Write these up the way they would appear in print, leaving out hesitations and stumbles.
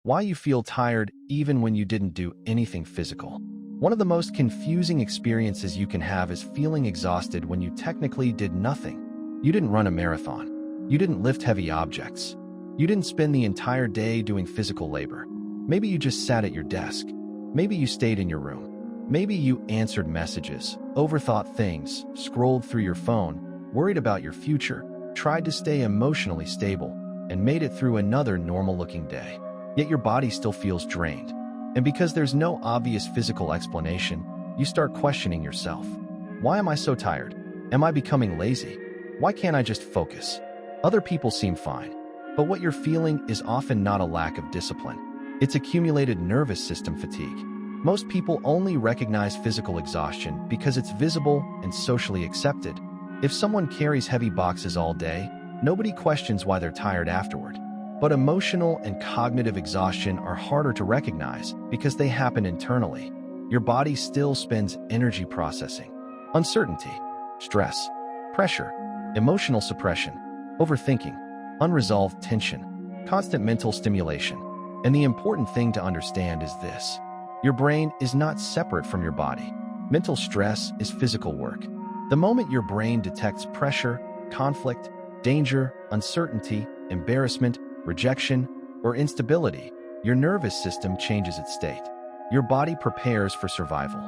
Why you feel tired even when you didn't do anything physical. One of the most confusing experiences you can have is feeling exhausted when you technically did nothing. You didn't run a marathon. You didn't lift heavy objects. You didn't spend the entire day doing physical labor. Maybe you just sat at your desk. Maybe you stayed in your room. Maybe you answered messages, overthought things, scrolled through your phone, worried about your future, tried to stay emotionally stable, and made it through another normal-looking day. Yet your body still feels drained. And because there's no obvious physical explanation, you start questioning yourself. Why am I so tired? Am I becoming lazy? Why can't I just focus? Other people seem fine. But what you're feeling is often not a lack of discipline. It's accumulated nervous system fatigue. Most people only recognize physical exhaustion because it's visible and socially accepted. If someone carries heavy boxes all day, nobody questions why they're tired afterward. But emotional and cognitive exhaustion are harder to recognize because they happen internally. Your body still spends energy processing uncertainty, stress, pressure, emotional suppression, overthinking, unresolved tension, constant mental stimulation. And the important thing to understand is this: your brain is not separate from your body. Mental stress is physical work. The moment your brain detects pressure, conflict, danger, uncertainty, embarrassment, rejection, or instability, your nervous system changes its state. Your body prepares for survival.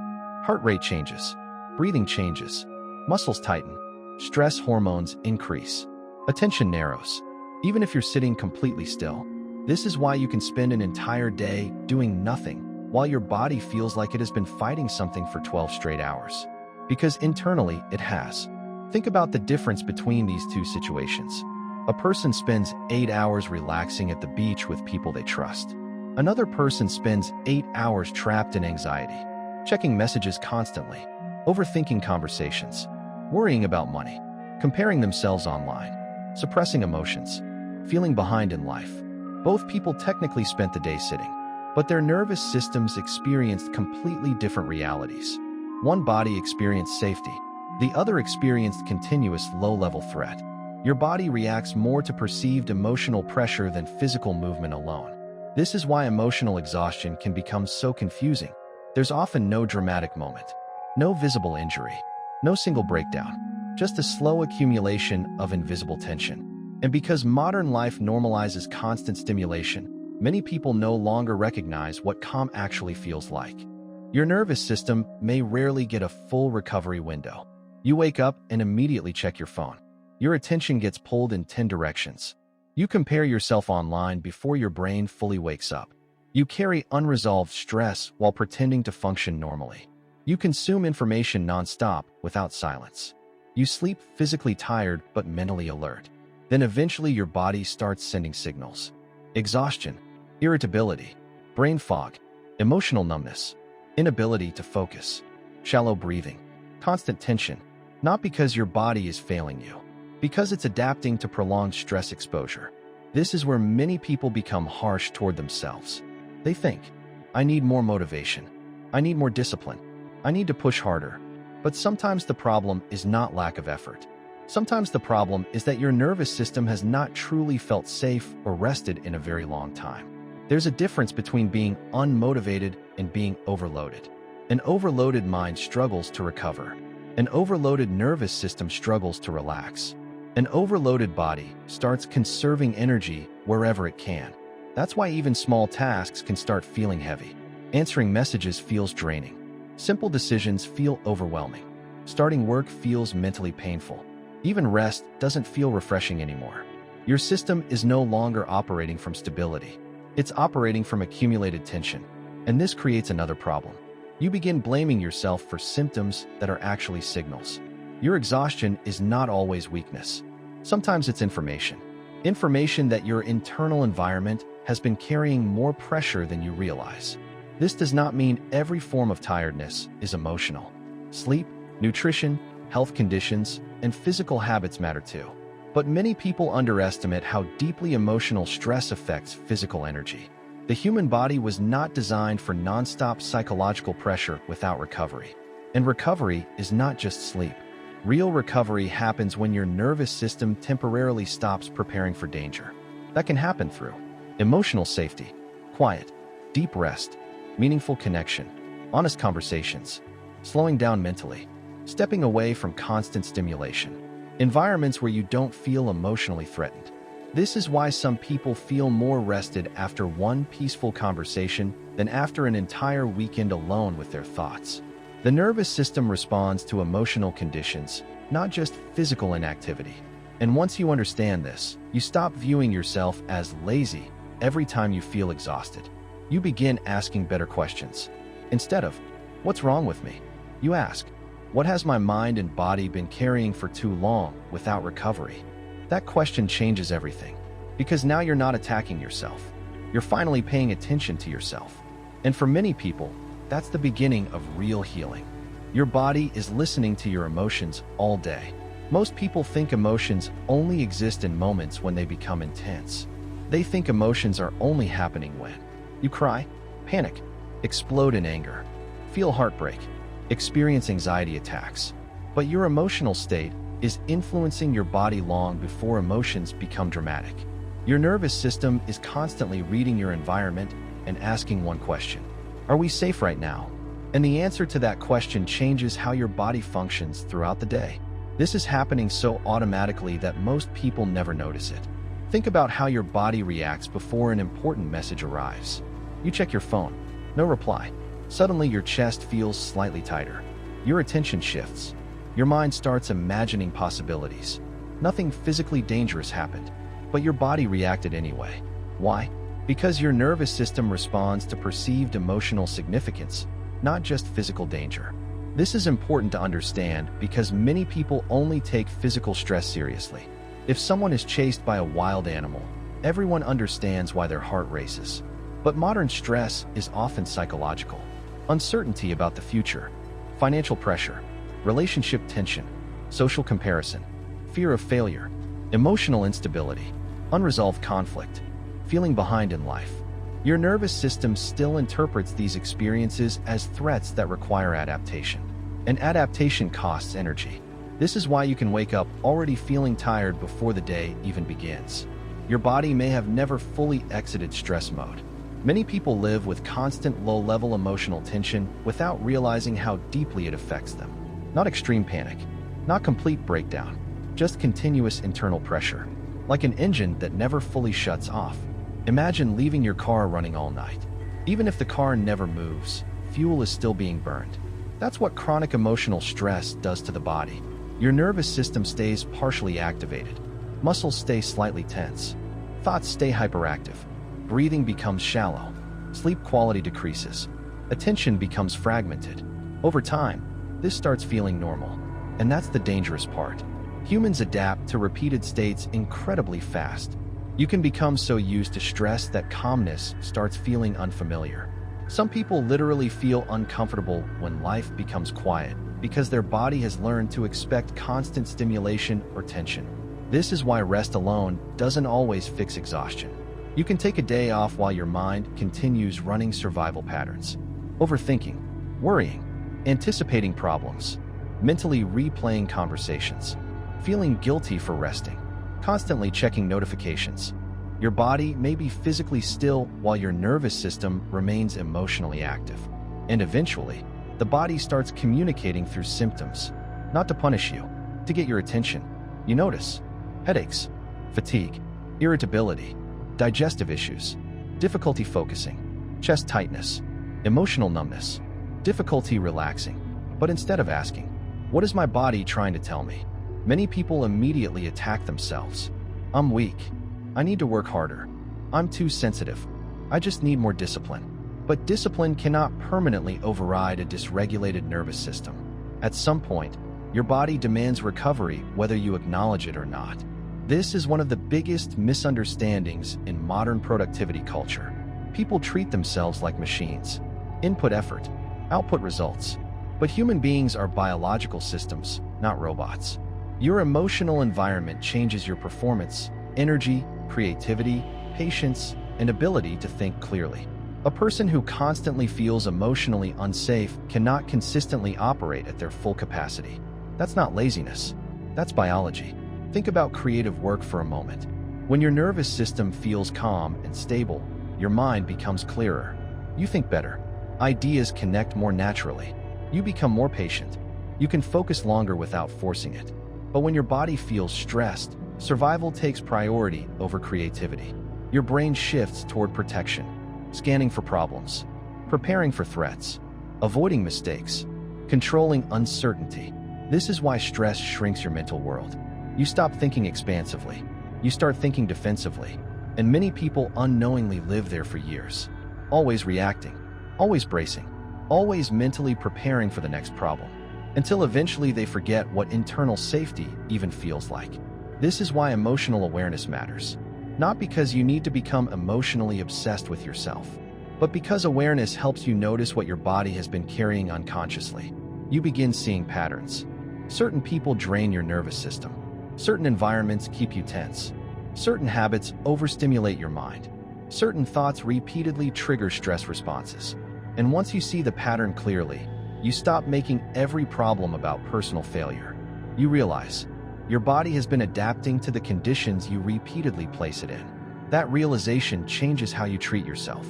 Heart rate changes, breathing changes, muscles tighten, stress hormones increase, attention narrows, even if you're sitting completely still. This is why you can spend an entire day doing nothing while your body feels like it has been fighting something for 12 straight hours. Because internally, it has. Think about the difference between these two situations. A person spends 8 hours relaxing at the beach with people they trust. Another person spends 8 hours trapped in anxiety, checking messages constantly, overthinking conversations, worrying about money, comparing themselves online, suppressing emotions, feeling behind in life. Both people technically spent the day sitting, but their nervous systems experienced completely different realities. One body experienced safety, the other experienced continuous low-level threat. Your body reacts more to perceived emotional pressure than physical movement alone. This is why emotional exhaustion can become so confusing. There's often no dramatic moment, no visible injury, no single breakdown, just a slow accumulation of invisible tension. And because modern life normalizes constant stimulation, many people no longer recognize what calm actually feels like. Your nervous system may rarely get a full recovery window. You wake up and immediately check your phone. Your attention gets pulled in 10 directions. You compare yourself online before your brain fully wakes up. You carry unresolved stress while pretending to function normally. You consume information nonstop without silence. You sleep physically tired but mentally alert. Then eventually your body starts sending signals. Exhaustion, irritability, brain fog, emotional numbness, inability to focus, shallow breathing, constant tension, not because your body is failing you, because it's adapting to prolonged stress exposure. This is where many people become harsh toward themselves. They think, I need more motivation. I need more discipline. I need to push harder. But sometimes the problem is not lack of effort. Sometimes the problem is that your nervous system has not truly felt safe or rested in a very long time. There's a difference between being unmotivated and being overloaded. An overloaded mind struggles to recover. An overloaded nervous system struggles to relax. An overloaded body starts conserving energy wherever it can. That's why even small tasks can start feeling heavy. Answering messages feels draining. Simple decisions feel overwhelming. Starting work feels mentally painful. Even rest doesn't feel refreshing anymore. Your system is no longer operating from stability. It's operating from accumulated tension. And this creates another problem. You begin blaming yourself for symptoms that are actually signals. Your exhaustion is not always weakness. Sometimes it's information. Information that your internal environment has been carrying more pressure than you realize. This does not mean every form of tiredness is emotional. Sleep, nutrition, health conditions, and physical habits matter too. But many people underestimate how deeply emotional stress affects physical energy. The human body was not designed for nonstop psychological pressure without recovery. And recovery is not just sleep. Real recovery happens when your nervous system temporarily stops preparing for danger. That can happen through emotional safety, Quiet, deep rest, meaningful connection, honest conversations, slowing down mentally, stepping away from constant stimulation, environments where you don't feel emotionally threatened. This is why some people feel more rested after one peaceful conversation than after an entire weekend alone with their thoughts. The nervous system responds to emotional conditions, not just physical inactivity. And once you understand this, you stop viewing yourself as lazy every time you feel exhausted. You begin asking better questions. Instead of, "What's wrong with me?" you ask, "What has my mind and body been carrying for too long without recovery?" That question changes everything, because now you're not attacking yourself. You're finally paying attention to yourself. And for many people, that's the beginning of real healing. Your body is listening to your emotions all day. Most people think emotions only exist in moments when they become intense. They think emotions are only happening when you cry, panic, explode in anger, feel heartbreak, experience anxiety attacks. But your emotional state is influencing your body long before emotions become dramatic. Your nervous system is constantly reading your environment and asking one question: are we safe right now? And the answer to that question changes how your body functions throughout the day. This is happening so automatically that most people never notice it. Think about how your body reacts before an important message arrives. You check your phone, no reply. Suddenly your chest feels slightly tighter. Your attention shifts. Your mind starts imagining possibilities. Nothing physically dangerous happened, but your body reacted anyway. Why? Because your nervous system responds to perceived emotional significance, not just physical danger. This is important to understand because many people only take physical stress seriously. If someone is chased by a wild animal, everyone understands why their heart races. But modern stress is often psychological. Uncertainty about the future, financial pressure, relationship tension, social comparison, fear of failure, emotional instability, unresolved conflict, feeling behind in life. Your nervous system still interprets these experiences as threats that require adaptation. And adaptation costs energy. This is why you can wake up already feeling tired before the day even begins. Your body may have never fully exited stress mode. Many people live with constant low-level emotional tension without realizing how deeply it affects them. Not extreme panic, not complete breakdown, just continuous internal pressure, like an engine that never fully shuts off. Imagine leaving your car running all night. Even if the car never moves, fuel is still being burned. That's what chronic emotional stress does to the body. Your nervous system stays partially activated. Muscles stay slightly tense. Thoughts stay hyperactive. Breathing becomes shallow. Sleep quality decreases. Attention becomes fragmented. Over time, this starts feeling normal. And that's the dangerous part. Humans adapt to repeated states incredibly fast. You can become so used to stress that calmness starts feeling unfamiliar. Some people literally feel uncomfortable when life becomes quiet because their body has learned to expect constant stimulation or tension. This is why rest alone doesn't always fix exhaustion. You can take a day off while your mind continues running survival patterns. Overthinking, worrying, anticipating problems, mentally replaying conversations, feeling guilty for resting, constantly checking notifications. Your body may be physically still while your nervous system remains emotionally active. And eventually, the body starts communicating through symptoms, not to punish you, to get your attention. You notice headaches, fatigue, irritability, digestive issues, difficulty focusing, chest tightness, emotional numbness, difficulty relaxing. But instead of asking, "What is my body trying to tell me?" many people immediately attack themselves. "I'm weak. I need to work harder. I'm too sensitive. I just need more discipline." But discipline cannot permanently override a dysregulated nervous system. At some point, your body demands recovery whether you acknowledge it or not. This is one of the biggest misunderstandings in modern productivity culture. People treat themselves like machines. Input effort, output results. But human beings are biological systems, not robots. Your emotional environment changes your performance, energy, creativity, patience, and ability to think clearly. A person who constantly feels emotionally unsafe cannot consistently operate at their full capacity. That's not laziness. That's biology. Think about creative work for a moment. When your nervous system feels calm and stable, your mind becomes clearer. You think better. Ideas connect more naturally. You become more patient. You can focus longer without forcing it. But when your body feels stressed, survival takes priority over creativity. Your brain shifts toward protection, scanning for problems, preparing for threats, avoiding mistakes, controlling uncertainty. This is why stress shrinks your mental world. You stop thinking expansively. You start thinking defensively. And many people unknowingly live there for years, always reacting, always bracing, always mentally preparing for the next problem, until eventually they forget what internal safety even feels like. This is why emotional awareness matters. Not because you need to become emotionally obsessed with yourself, but because awareness helps you notice what your body has been carrying unconsciously. You begin seeing patterns. Certain people drain your nervous system. Certain environments keep you tense. Certain habits overstimulate your mind. Certain thoughts repeatedly trigger stress responses. And once you see the pattern clearly, you stop making every problem about personal failure. You realize your body has been adapting to the conditions you repeatedly place it in. That realization changes how you treat yourself.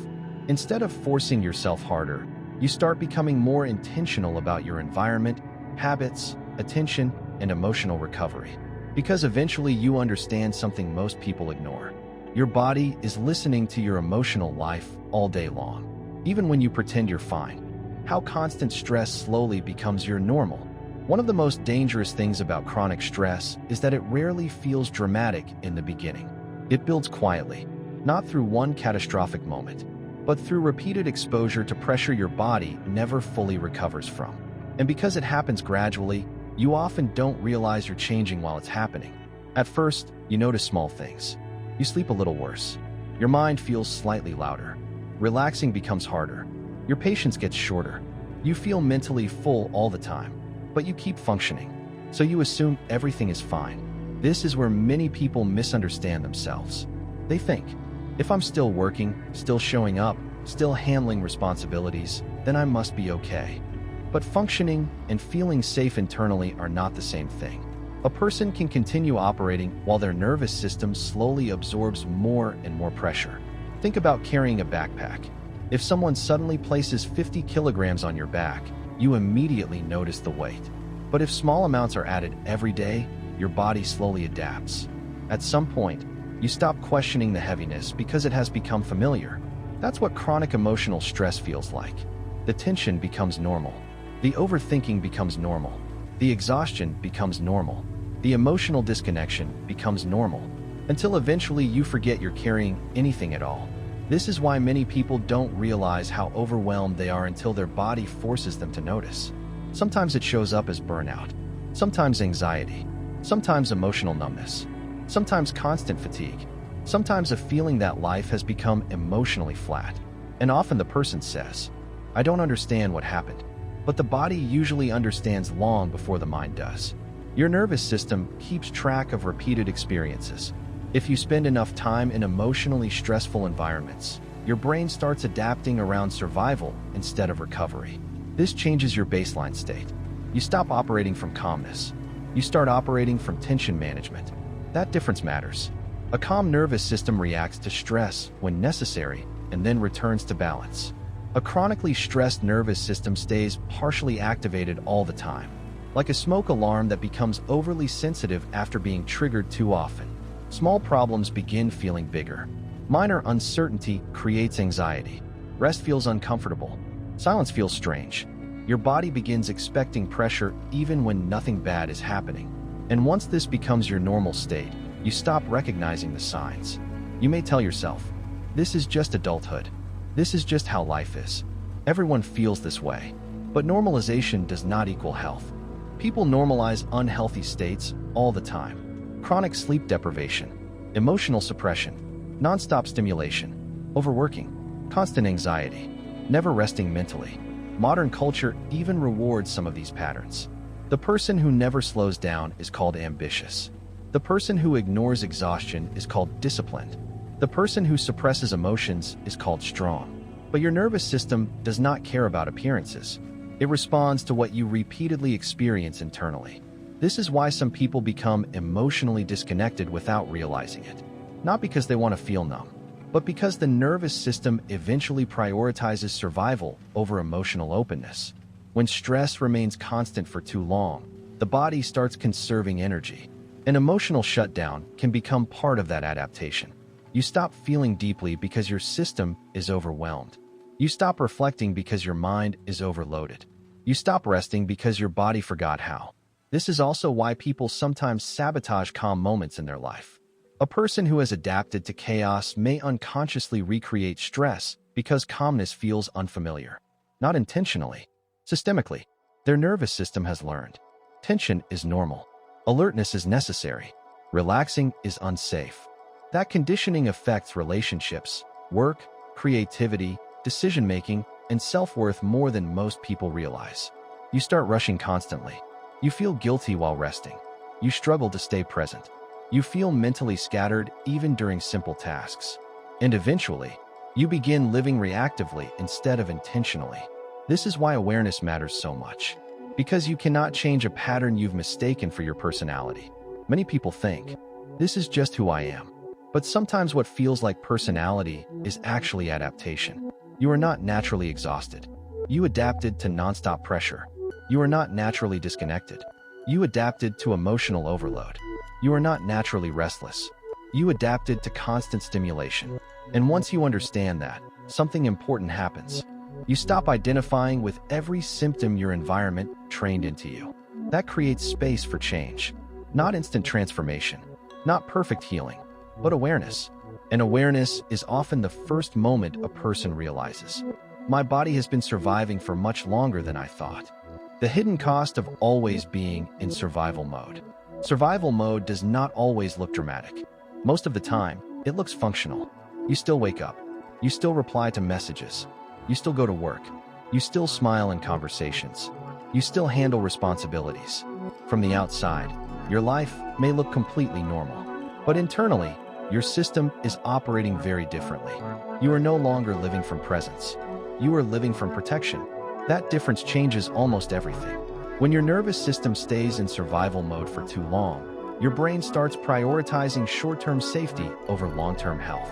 Instead of forcing yourself harder, you start becoming more intentional about your environment, habits, attention, and emotional recovery. Because eventually you understand something most people ignore. Your body is listening to your emotional life all day long, even when you pretend you're fine. How constant stress slowly becomes your normal. One of the most dangerous things about chronic stress is that it rarely feels dramatic in the beginning. It builds quietly, not through one catastrophic moment, but through repeated exposure to pressure your body never fully recovers from. And because it happens gradually, you often don't realize you're changing while it's happening. At first, you notice small things. You sleep a little worse. Your mind feels slightly louder. Relaxing becomes harder. Your patience gets shorter. You feel mentally full all the time, but you keep functioning. So you assume everything is fine. This is where many people misunderstand themselves. They think, if I'm still working, still showing up, still handling responsibilities, then I must be okay. But functioning and feeling safe internally are not the same thing. A person can continue operating while their nervous system slowly absorbs more and more pressure. Think about carrying a backpack. If someone suddenly places 50 kilograms on your back, you immediately notice the weight. But if small amounts are added every day, your body slowly adapts. At some point, you stop questioning the heaviness because it has become familiar. That's what chronic emotional stress feels like. The tension becomes normal. The overthinking becomes normal. The exhaustion becomes normal. The emotional disconnection becomes normal. Until eventually you forget you're carrying anything at all. This is why many people don't realize how overwhelmed they are until their body forces them to notice. Sometimes it shows up as burnout. Sometimes anxiety. Sometimes emotional numbness. Sometimes constant fatigue. Sometimes a feeling that life has become emotionally flat. And often the person says, I don't understand what happened. But the body usually understands long before the mind does. Your nervous system keeps track of repeated experiences. If you spend enough time in emotionally stressful environments, your brain starts adapting around survival instead of recovery. This changes your baseline state. You stop operating from calmness. You start operating from tension management. That difference matters. A calm nervous system reacts to stress when necessary and then returns to balance. A chronically stressed nervous system stays partially activated all the time, like a smoke alarm that becomes overly sensitive after being triggered too often. Small problems begin feeling bigger. Minor uncertainty creates anxiety. Rest feels uncomfortable. Silence feels strange. Your body begins expecting pressure even when nothing bad is happening. And once this becomes your normal state, you stop recognizing the signs. You may tell yourself, this is just adulthood. This is just how life is. Everyone feels this way. But normalization does not equal health. People normalize unhealthy states all the time. Chronic sleep deprivation, emotional suppression, nonstop stimulation, overworking, constant anxiety, never resting mentally. Modern culture even rewards some of these patterns. The person who never slows down is called ambitious. The person who ignores exhaustion is called disciplined. The person who suppresses emotions is called strong. But your nervous system does not care about appearances. It responds to what you repeatedly experience internally. This is why some people become emotionally disconnected without realizing it. Not because they want to feel numb, but because the nervous system eventually prioritizes survival over emotional openness. When stress remains constant for too long, the body starts conserving energy. An emotional shutdown can become part of that adaptation. You stop feeling deeply because your system is overwhelmed. You stop reflecting because your mind is overloaded. You stop resting because your body forgot how. This is also why people sometimes sabotage calm moments in their life. A person who has adapted to chaos may unconsciously recreate stress because calmness feels unfamiliar. Not intentionally, systemically. Their nervous system has learned. Tension is normal. Alertness is necessary. Relaxing is unsafe. That conditioning affects relationships, work, creativity, decision-making, and self-worth more than most people realize. You start rushing constantly. You feel guilty while resting. You struggle to stay present. You feel mentally scattered even during simple tasks. And eventually, you begin living reactively instead of intentionally. This is why awareness matters so much. Because you cannot change a pattern you've mistaken for your personality. Many people think, this is just who I am. But sometimes what feels like personality is actually adaptation. You are not naturally exhausted. You adapted to nonstop pressure. You are not naturally disconnected. You adapted to emotional overload. You are not naturally restless. You adapted to constant stimulation. And once you understand that, something important happens. You stop identifying with every symptom your environment trained into you. That creates space for change. Not instant transformation. Not perfect healing. But awareness. And awareness is often the first moment a person realizes, my body has been surviving for much longer than I thought. The hidden cost of always being in survival mode. Survival mode does not always look dramatic. Most of the time, it looks functional. You still wake up. You still reply to messages. You still go to work. You still smile in conversations. You still handle responsibilities. From the outside, your life may look completely normal. But internally, your system is operating very differently. You are no longer living from presence. You are living from protection. That difference changes almost everything. When your nervous system stays in survival mode for too long, your brain starts prioritizing short-term safety over long-term health.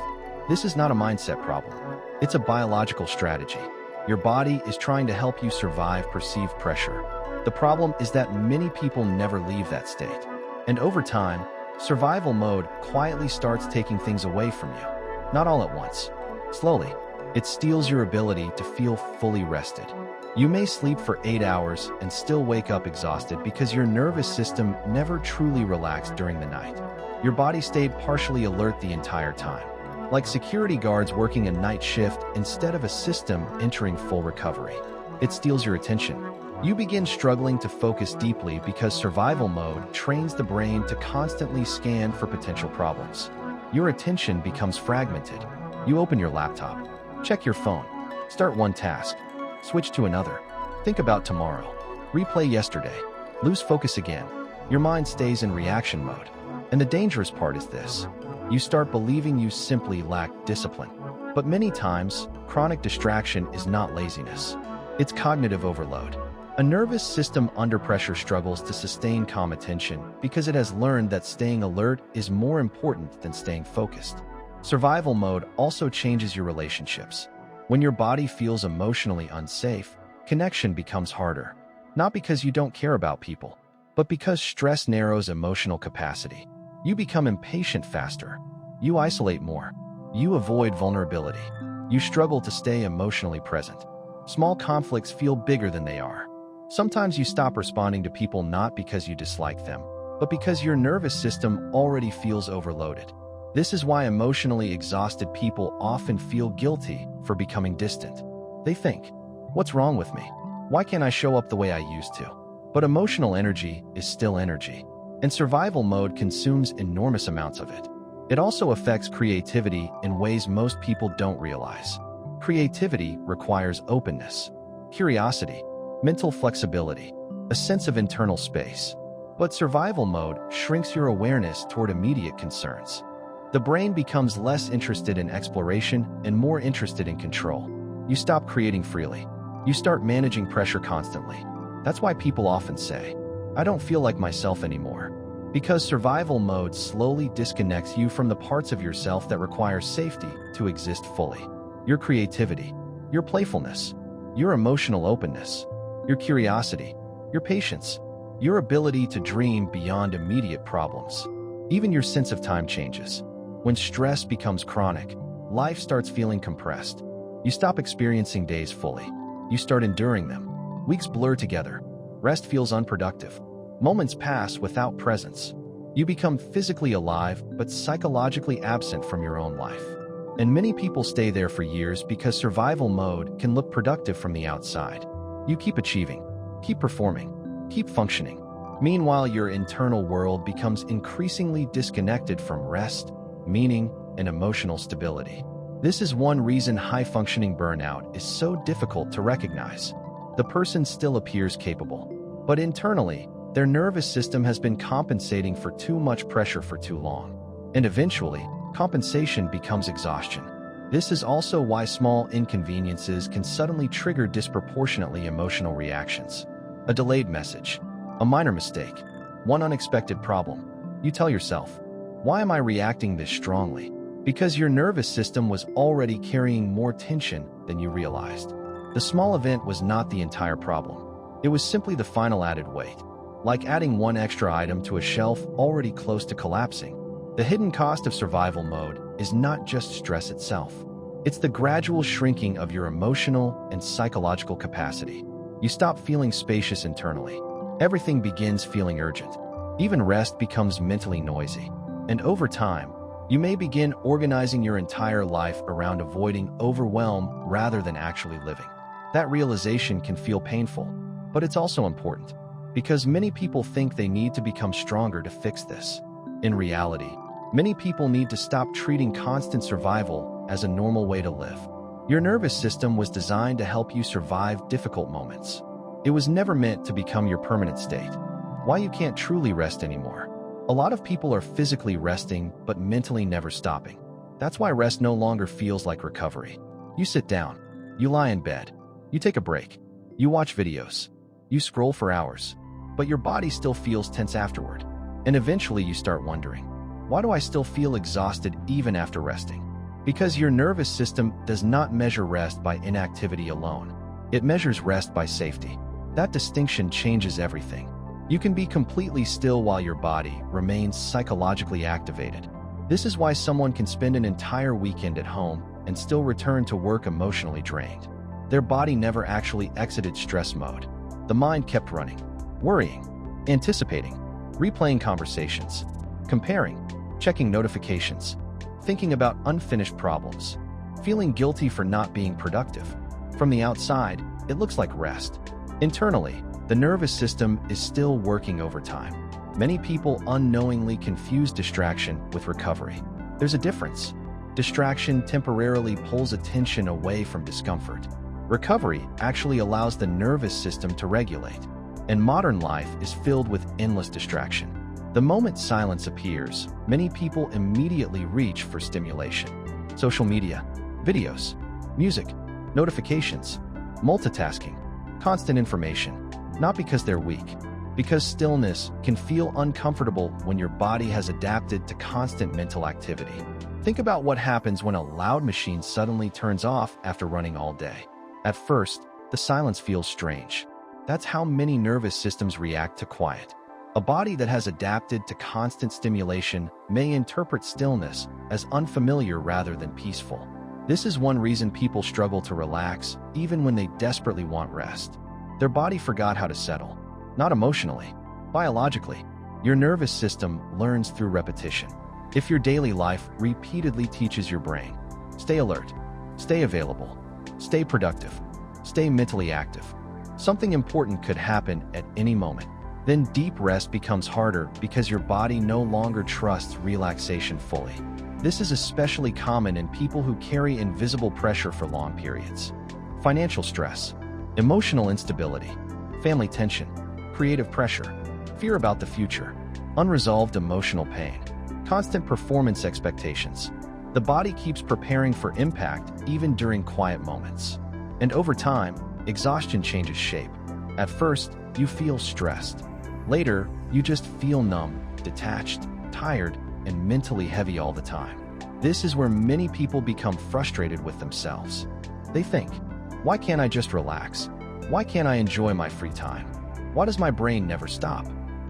This is not a mindset problem. It's a biological strategy. Your body is trying to help you survive perceived pressure. The problem is that many people never leave that state. And over time, survival mode quietly starts taking things away from you. Not all at once. Slowly, it steals your ability to feel fully rested. You may sleep for 8 hours and still wake up exhausted because your nervous system never truly relaxed during the night. Your body stayed partially alert the entire time, like security guards working a night shift instead of a system entering full recovery. It steals your attention. You begin struggling to focus deeply because survival mode trains the brain to constantly scan for potential problems. Your attention becomes fragmented. You open your laptop, check your phone, start one task, switch to another, think about tomorrow, replay yesterday, lose focus again. Your mind stays in reaction mode. And the dangerous part is this. You start believing you simply lack discipline. But many times, chronic distraction is not laziness. It's cognitive overload. A nervous system under pressure struggles to sustain calm attention because it has learned that staying alert is more important than staying focused. Survival mode also changes your relationships. When your body feels emotionally unsafe, connection becomes harder. Not because you don't care about people, but because stress narrows emotional capacity. You become impatient faster. You isolate more. You avoid vulnerability. You struggle to stay emotionally present. Small conflicts feel bigger than they are. Sometimes you stop responding to people not because you dislike them, but because your nervous system already feels overloaded. This is why emotionally exhausted people often feel guilty for becoming distant. They think, what's wrong with me? Why can't I show up the way I used to? But emotional energy is still energy, and survival mode consumes enormous amounts of it. It also affects creativity in ways most people don't realize. Creativity requires openness, curiosity, mental flexibility, a sense of internal space. But survival mode shrinks your awareness toward immediate concerns. The brain becomes less interested in exploration and more interested in control. You stop creating freely. You start managing pressure constantly. That's why people often say, I don't feel like myself anymore. Because survival mode slowly disconnects you from the parts of yourself that require safety to exist fully. Your creativity, your playfulness, your emotional openness, your curiosity, your patience, your ability to dream beyond immediate problems. Even your sense of time changes. When stress becomes chronic, life starts feeling compressed. You stop experiencing days fully. You start enduring them. Weeks blur together. Rest feels unproductive. Moments pass without presence. You become physically alive, but psychologically absent from your own life. And many people stay there for years because survival mode can look productive from the outside. You keep achieving, keep performing, keep functioning. Meanwhile, your internal world becomes increasingly disconnected from rest, meaning, and emotional stability. This is one reason high-functioning burnout is so difficult to recognize. The person still appears capable, but internally, their nervous system has been compensating for too much pressure for too long. And eventually, compensation becomes exhaustion. This is also why small inconveniences can suddenly trigger disproportionately emotional reactions. A delayed message, a minor mistake, one unexpected problem. You tell yourself, why am I reacting this strongly? Because your nervous system was already carrying more tension than you realized. The small event was not the entire problem. It was simply the final added weight. Like adding one extra item to a shelf already close to collapsing. The hidden cost of survival mode is not just stress itself. It's the gradual shrinking of your emotional and psychological capacity. You stop feeling spacious internally. Everything begins feeling urgent. Even rest becomes mentally noisy. And over time, you may begin organizing your entire life around avoiding overwhelm rather than actually living. That realization can feel painful, but it's also important, because many people think they need to become stronger to fix this. In reality, many people need to stop treating constant survival as a normal way to live. Your nervous system was designed to help you survive difficult moments. It was never meant to become your permanent state. Why you can't truly rest anymore? A lot of people are physically resting, but mentally never stopping. That's why rest no longer feels like recovery. You sit down, you lie in bed, you take a break, you watch videos, you scroll for hours, but your body still feels tense afterward. And eventually you start wondering, why do I still feel exhausted even after resting? Because your nervous system does not measure rest by inactivity alone. It measures rest by safety. That distinction changes everything. You can be completely still while your body remains psychologically activated. This is why someone can spend an entire weekend at home and still return to work emotionally drained. Their body never actually exited stress mode. The mind kept running, worrying, anticipating, replaying conversations, comparing, checking notifications, thinking about unfinished problems, feeling guilty for not being productive. From the outside, it looks like rest. Internally, the nervous system is still working overtime. Many people unknowingly confuse distraction with recovery. There's a difference. Distraction temporarily pulls attention away from discomfort. Recovery actually allows the nervous system to regulate. And modern life is filled with endless distraction. The moment silence appears, many people immediately reach for stimulation. Social media, videos, music, notifications, multitasking, constant information. Not because they're weak, because stillness can feel uncomfortable when your body has adapted to constant mental activity. Think about what happens when a loud machine suddenly turns off after running all day. At first, the silence feels strange. That's how many nervous systems react to quiet. A body that has adapted to constant stimulation may interpret stillness as unfamiliar rather than peaceful. This is one reason people struggle to relax even when they desperately want rest. Their body forgot how to settle. Not emotionally, biologically. Your nervous system learns through repetition. If your daily life repeatedly teaches your brain, stay alert, stay available, stay productive, stay mentally active, something important could happen at any moment. Then deep rest becomes harder because your body no longer trusts relaxation fully. This is especially common in people who carry invisible pressure for long periods. Financial stress, emotional instability, family tension, creative pressure, fear about the future, unresolved emotional pain, constant performance expectations. The body keeps preparing for impact even during quiet moments. And over time, exhaustion changes shape. At first, you feel stressed. Later, you just feel numb, detached, tired, and mentally heavy all the time. This is where many people become frustrated with themselves. They think, why can't I just relax? Why can't I enjoy my free time? Why does my brain never stop?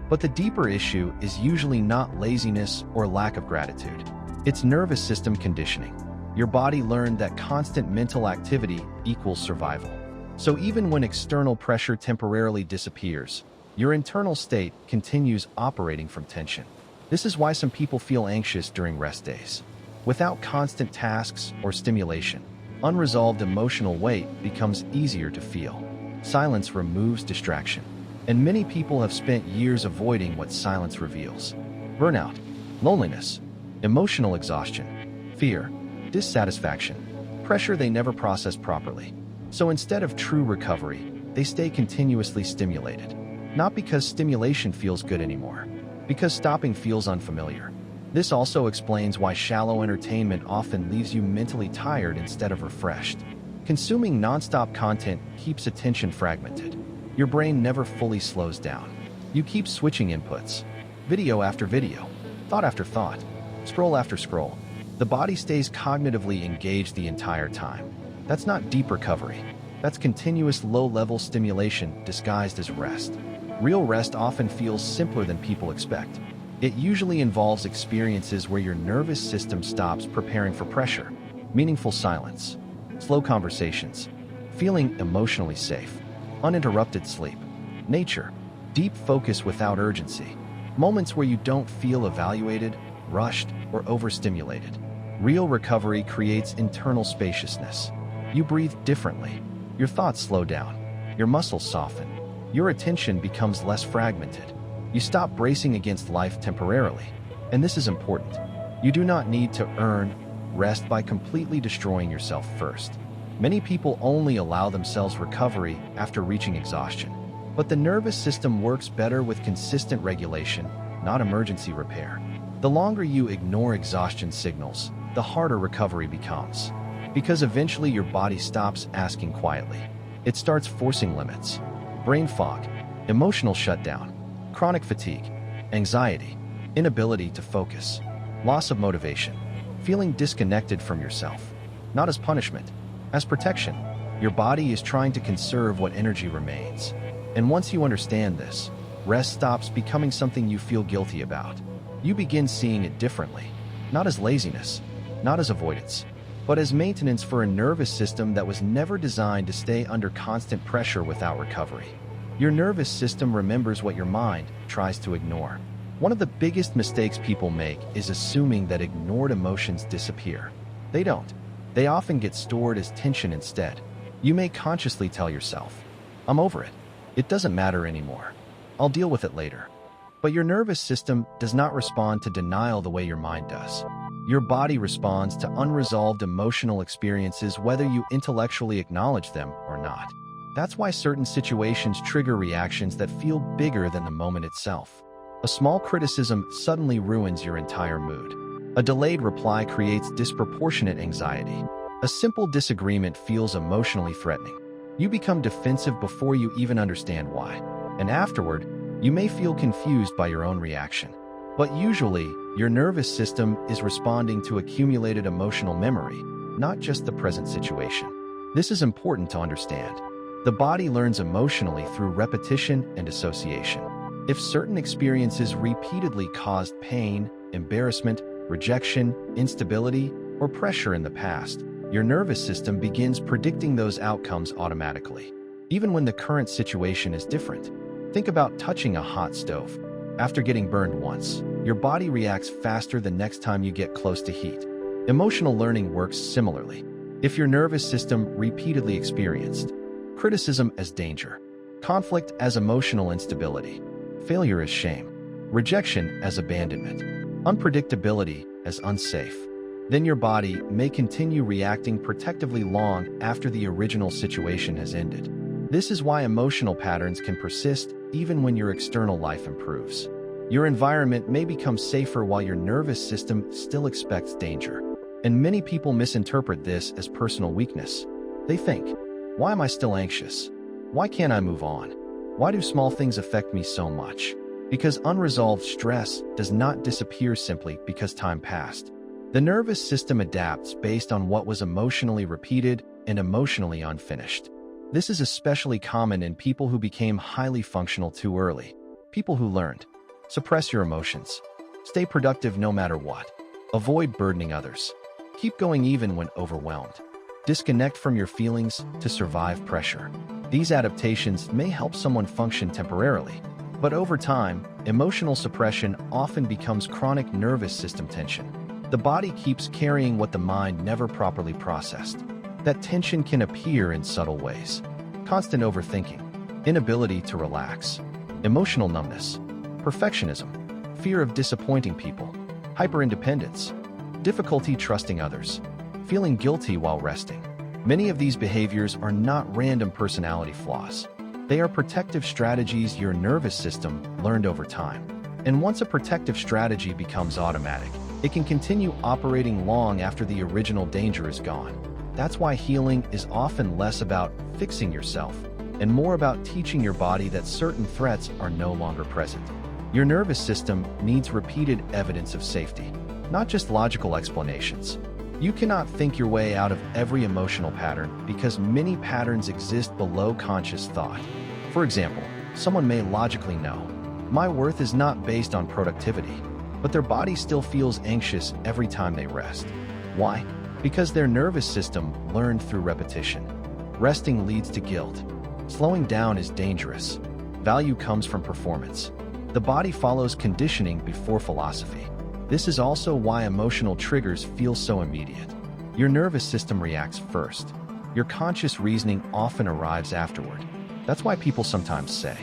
But the deeper issue is usually not laziness or lack of gratitude. It's nervous system conditioning. Your body learned that constant mental activity equals survival. So even when external pressure temporarily disappears, your internal state continues operating from tension. This is why some people feel anxious during rest days. Without constant tasks or stimulation, unresolved emotional weight becomes easier to feel. Silence removes distraction, and many people have spent years avoiding what silence reveals. Burnout, loneliness, emotional exhaustion, fear, dissatisfaction, pressure they never process properly. So instead of true recovery, they stay continuously stimulated. Not because stimulation feels good anymore, because stopping feels unfamiliar. This also explains why shallow entertainment often leaves you mentally tired instead of refreshed. Consuming nonstop content keeps attention fragmented. Your brain never fully slows down. You keep switching inputs, video after video, thought after thought, scroll after scroll. The body stays cognitively engaged the entire time. That's not deep recovery. That's continuous low-level stimulation disguised as rest. Real rest often feels simpler than people expect. It usually involves experiences where your nervous system stops preparing for pressure, meaningful silence, slow conversations, feeling emotionally safe, uninterrupted sleep, nature, deep focus without urgency, moments where you don't feel evaluated, rushed, or overstimulated. Real recovery creates internal spaciousness. You breathe differently. Your thoughts slow down. Your muscles soften. Your attention becomes less fragmented. You stop bracing against life temporarily. And this is important. You do not need to earn rest by completely destroying yourself first. Many people only allow themselves recovery after reaching exhaustion. But the nervous system works better with consistent regulation, not emergency repair. The longer you ignore exhaustion signals, the harder recovery becomes. Because eventually your body stops asking quietly. It starts forcing limits. Brain fog, emotional shutdown, chronic fatigue, anxiety, inability to focus, loss of motivation, feeling disconnected from yourself. Not as punishment, as protection. Your body is trying to conserve what energy remains. And once you understand this, rest stops becoming something you feel guilty about. You begin seeing it differently, not as laziness, not as avoidance, but as maintenance for a nervous system that was never designed to stay under constant pressure without recovery. Your nervous system remembers what your mind tries to ignore. One of the biggest mistakes people make is assuming that ignored emotions disappear. They don't. They often get stored as tension instead. You may consciously tell yourself, I'm over it. It doesn't matter anymore. I'll deal with it later. But your nervous system does not respond to denial the way your mind does. Your body responds to unresolved emotional experiences whether you intellectually acknowledge them or not. That's why certain situations trigger reactions that feel bigger than the moment itself. A small criticism suddenly ruins your entire mood. A delayed reply creates disproportionate anxiety. A simple disagreement feels emotionally threatening. You become defensive before you even understand why. And afterward, you may feel confused by your own reaction. But usually, your nervous system is responding to accumulated emotional memory, not just the present situation. This is important to understand. The body learns emotionally through repetition and association. If certain experiences repeatedly caused pain, embarrassment, rejection, instability, or pressure in the past, your nervous system begins predicting those outcomes automatically, even when the current situation is different. Think about touching a hot stove. After getting burned once, your body reacts faster the next time you get close to heat. Emotional learning works similarly. If your nervous system repeatedly experienced criticism as danger, conflict as emotional instability, failure as shame, rejection as abandonment, unpredictability as unsafe, then your body may continue reacting protectively long after the original situation has ended. This is why emotional patterns can persist even when your external life improves. Your environment may become safer while your nervous system still expects danger. And many people misinterpret this as personal weakness. They think, why am I still anxious? Why can't I move on? Why do small things affect me so much? Because unresolved stress does not disappear simply because time passed. The nervous system adapts based on what was emotionally repeated and emotionally unfinished. This is especially common in people who became highly functional too early. People who learned, suppress your emotions. Stay productive no matter what. Avoid burdening others. Keep going even when overwhelmed. Disconnect from your feelings to survive pressure. These adaptations may help someone function temporarily, but over time, emotional suppression often becomes chronic nervous system tension. The body keeps carrying what the mind never properly processed. That tension can appear in subtle ways. Constant overthinking, inability to relax, emotional numbness, perfectionism, fear of disappointing people, hyperindependence, difficulty trusting others, feeling guilty while resting. Many of these behaviors are not random personality flaws. They are protective strategies your nervous system learned over time. And once a protective strategy becomes automatic, it can continue operating long after the original danger is gone. That's why healing is often less about fixing yourself and more about teaching your body that certain threats are no longer present. Your nervous system needs repeated evidence of safety, not just logical explanations. You cannot think your way out of every emotional pattern because many patterns exist below conscious thought. For example, someone may logically know, my worth is not based on productivity, but their body still feels anxious every time they rest. Why? Because their nervous system learned through repetition. Resting leads to guilt. Slowing down is dangerous. Value comes from performance. The body follows conditioning before philosophy. This is also why emotional triggers feel so immediate. Your nervous system reacts first. Your conscious reasoning often arrives afterward. That's why people sometimes say,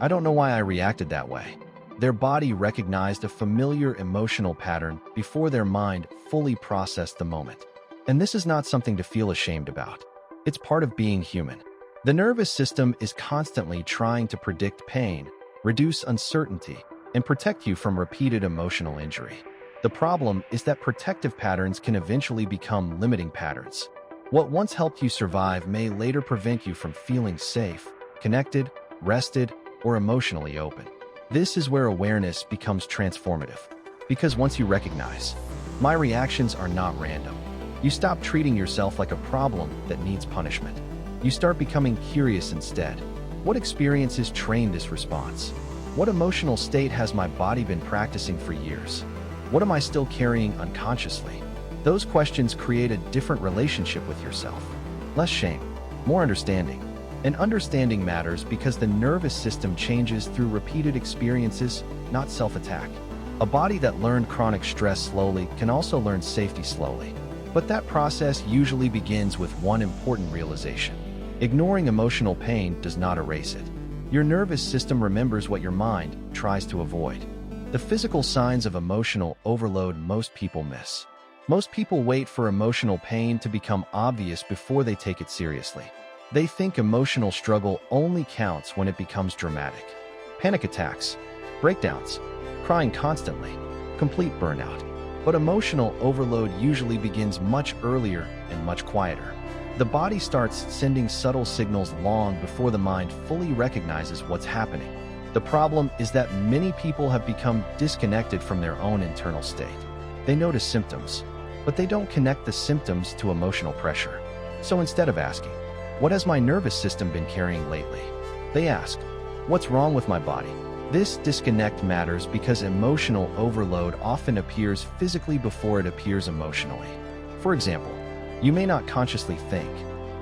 I don't know why I reacted that way. Their body recognized a familiar emotional pattern before their mind fully processed the moment. And this is not something to feel ashamed about. It's part of being human. The nervous system is constantly trying to predict pain, reduce uncertainty, and protect you from repeated emotional injury. The problem is that protective patterns can eventually become limiting patterns. What once helped you survive may later prevent you from feeling safe, connected, rested, or emotionally open. This is where awareness becomes transformative. Because once you recognize, my reactions are not random, you stop treating yourself like a problem that needs punishment. You start becoming curious instead. What experiences trained this response? What emotional state has my body been practicing for years? What am I still carrying unconsciously? Those questions create a different relationship with yourself. Less shame, more understanding. And understanding matters because the nervous system changes through repeated experiences, not self-attack. A body that learned chronic stress slowly can also learn safety slowly. But that process usually begins with one important realization. Ignoring emotional pain does not erase it. Your nervous system remembers what your mind tries to avoid. The physical signs of emotional overload most people miss. Most people wait for emotional pain to become obvious before they take it seriously. They think emotional struggle only counts when it becomes dramatic. Panic attacks, breakdowns, crying constantly, complete burnout. But emotional overload usually begins much earlier and much quieter. The body starts sending subtle signals long before the mind fully recognizes what's happening. The problem is that many people have become disconnected from their own internal state. They notice symptoms, but they don't connect the symptoms to emotional pressure. So instead of asking, what has my nervous system been carrying lately? They ask, what's wrong with my body? This disconnect matters because emotional overload often appears physically before it appears emotionally. For example, you may not consciously think,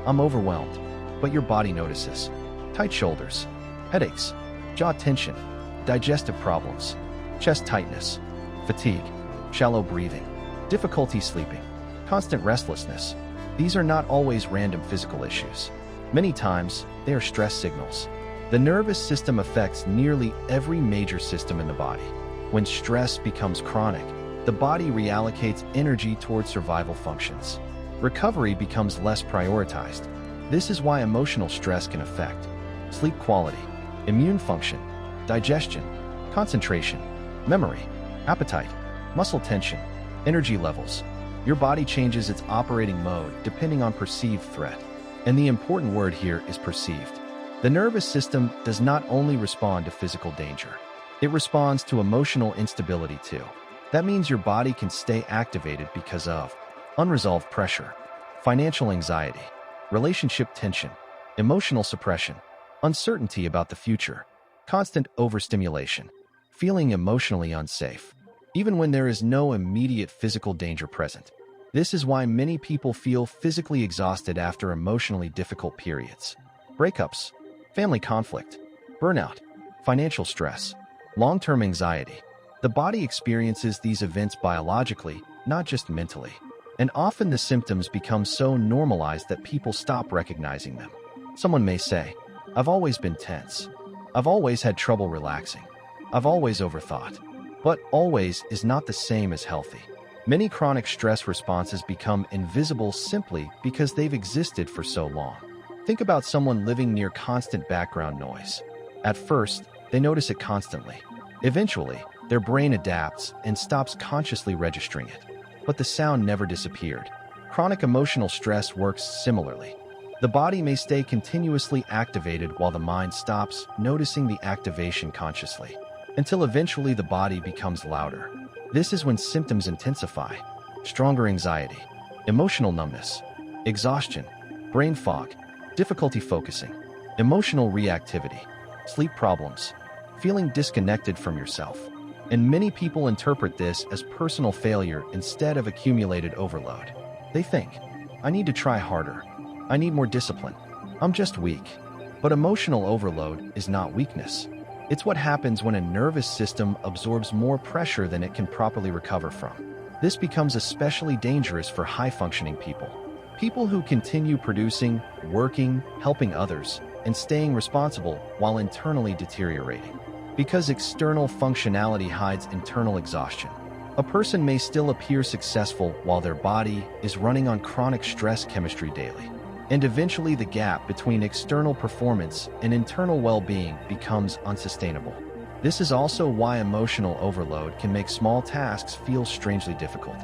I'm overwhelmed, but your body notices. Tight shoulders, headaches, jaw tension, digestive problems, chest tightness, fatigue, shallow breathing, difficulty sleeping, constant restlessness. These are not always random physical issues. Many times, they are stress signals. The nervous system affects nearly every major system in the body. When stress becomes chronic, the body reallocates energy towards survival functions. Recovery becomes less prioritized. This is why emotional stress can affect sleep quality, immune function, digestion, concentration, memory, appetite, muscle tension, energy levels. Your body changes its operating mode depending on perceived threat. And the important word here is perceived. The nervous system does not only respond to physical danger. It responds to emotional instability too. That means your body can stay activated because of unresolved pressure, financial anxiety, relationship tension, emotional suppression, uncertainty about the future, constant overstimulation, feeling emotionally unsafe, even when there is no immediate physical danger present. This is why many people feel physically exhausted after emotionally difficult periods. Breakups, family conflict, burnout, financial stress, long-term anxiety. The body experiences these events biologically, not just mentally. And often the symptoms become so normalized that people stop recognizing them. Someone may say, "I've always been tense. I've always had trouble relaxing. I've always overthought." But always is not the same as healthy. Many chronic stress responses become invisible simply because they've existed for so long. Think about someone living near constant background noise. At first, they notice it constantly. Eventually, their brain adapts and stops consciously registering it. But the sound never disappeared. Chronic emotional stress works similarly. The body may stay continuously activated while the mind stops noticing the activation consciously, until eventually the body becomes louder. This is when symptoms intensify: stronger anxiety, emotional numbness, exhaustion, brain fog, difficulty focusing, emotional reactivity, sleep problems, feeling disconnected from yourself. And many people interpret this as personal failure instead of accumulated overload. They think, "I need to try harder. I need more discipline. I'm just weak." But emotional overload is not weakness. It's what happens when a nervous system absorbs more pressure than it can properly recover from. This becomes especially dangerous for high-functioning people. People who continue producing, working, helping others, and staying responsible while internally deteriorating. Because external functionality hides internal exhaustion. A person may still appear successful while their body is running on chronic stress chemistry daily. And eventually the gap between external performance and internal well-being becomes unsustainable. This is also why emotional overload can make small tasks feel strangely difficult.